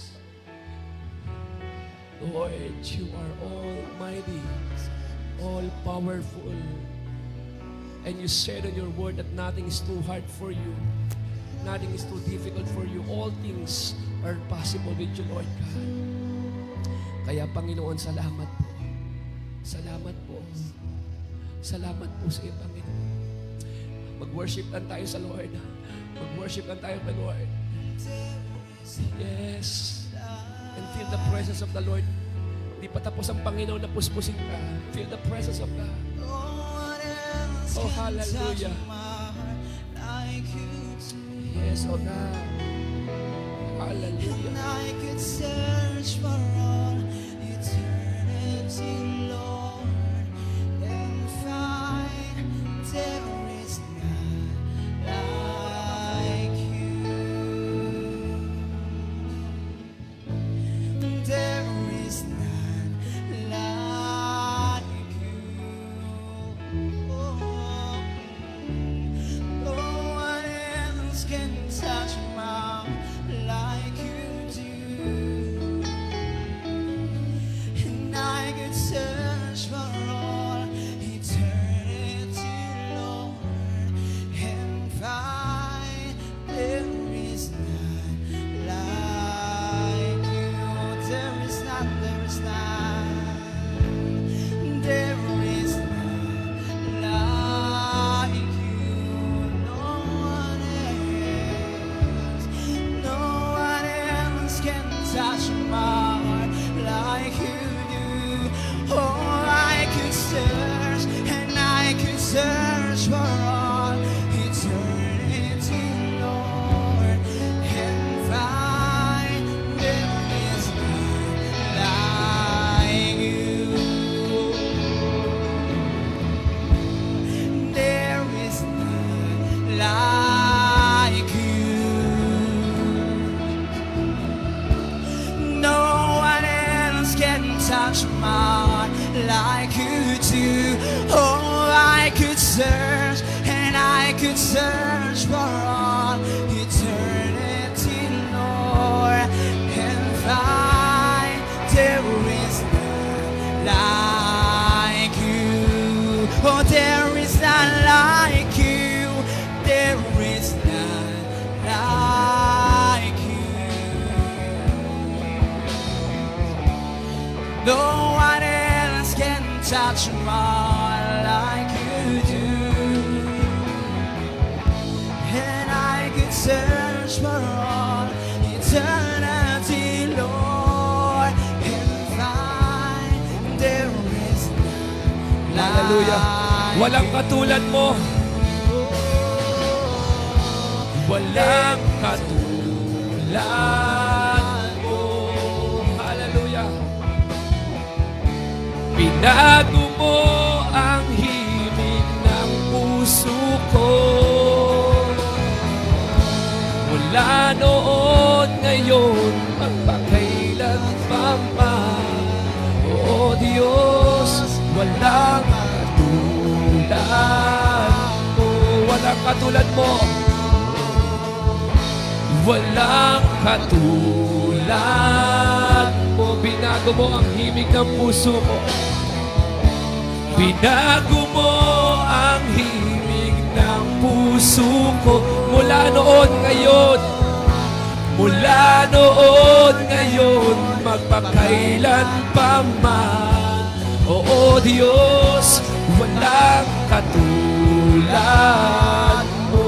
Lord, you are almighty, all powerful. And you said in your word that nothing is too hard for you. Nothing is too difficult for you. All things are possible with you, Lord God. Kaya Panginoon, salamat po. Salamat po. Salamat po sa iyo, Panginoon. Mag-worship lang tayo sa Lord. Mag-worship lang tayo sa Lord. Yes. And feel the presence of the Lord. Di pa tapos ang Panginoon na puspusin ka. Feel the presence of God. Oh, hallelujah. Yes, oh God. Hallelujah. And I could search for all eternity, Lord, and find there is none like you. There is none like you. Oh, no one else can touch my like you do. And I could search for all eternity, Lord, and find there is none like you. There is none, there is none. There is none like you. No one else. No one else can touch my heart like you do. Oh, I could search and I could search for all eternity, Lord, and find there is none like you. There is none like you. No one else can touch my heart like you do. Oh, I could search and I could search for all eternity, Lord, and find there is none like you. Oh, there is none like you. There is none like you. No one else can touch my heart like you do. And I could search for all eternity, Lord, and find there is none Hallelujah. Walang katulad mo. Walang katulad mo. Hallelujah. Binago mo ang himig ng puso ko. Mula noon ngayon, magpakailan pa man. O Diyos, walang katulad mo. Walang katulad mo. Walang katulad mo. Binago mo ang himig ng puso ko. Binago mo ang himig ng puso ko. Mula noon ngayon, mula noon ngayon, magpakailan pa man. Oo Diyos, walang katulad mo.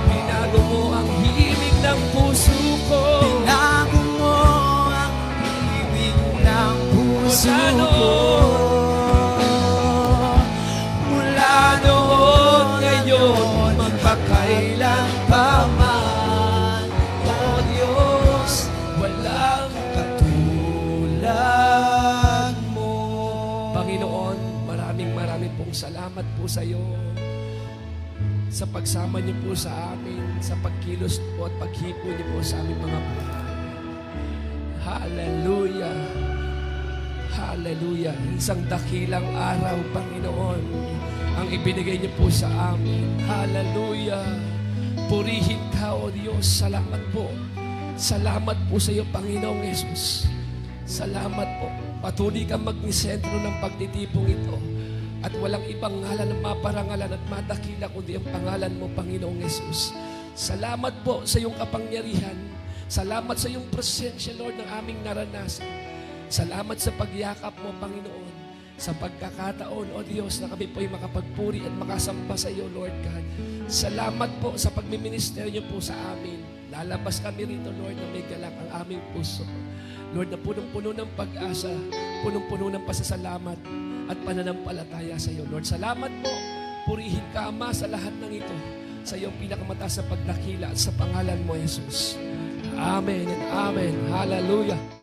Binago mo ang himig ng puso ko. Binago mo ang himig ng puso ko. Mula noon ngayon, magpakailan pa man. O Diyos, walang katulad mo. Panginoon, maraming pong salamat po sa iyo. sa pagsama niyo po sa amin, sa pagkilos po at paghipo niyo po sa aming mga buhay. Hallelujah! Hallelujah! Isang dakilang araw, Panginoon, ang ibinigay niyo po sa amin. Hallelujah! Purihin ka, O Diyos. Salamat po. Salamat po sa iyo, Panginoong Yesus. Salamat po. Patuloy kang magnisentro ng pagtitipong ito. At walang ibang ngalan na maparangalan at madakila kundi ang pangalan mo, Panginoong Yesus. Salamat po sa iyong kapangyarihan. Salamat sa iyong presensya, Lord, ng aming naranasan. Salamat sa pagyakap mo, Panginoon. Sa pagkakataon, O Diyos, na kami po'y makapagpuri at makasamba sa iyo, Lord God. Salamat po sa pagmiministeryo po sa amin. Lalabas kami rito, Lord, na may galak ang aming puso. Lord, na punong-puno ng pag-asa, punong-puno ng pasasalamat at pananampalataya sa iyo, Lord. Salamat po. Purihin ka, Ama, sa lahat ng ito. Sa iyong pinakamataas sa pagdakila at sa pangalan mo, Jesus. Amen and amen. Hallelujah.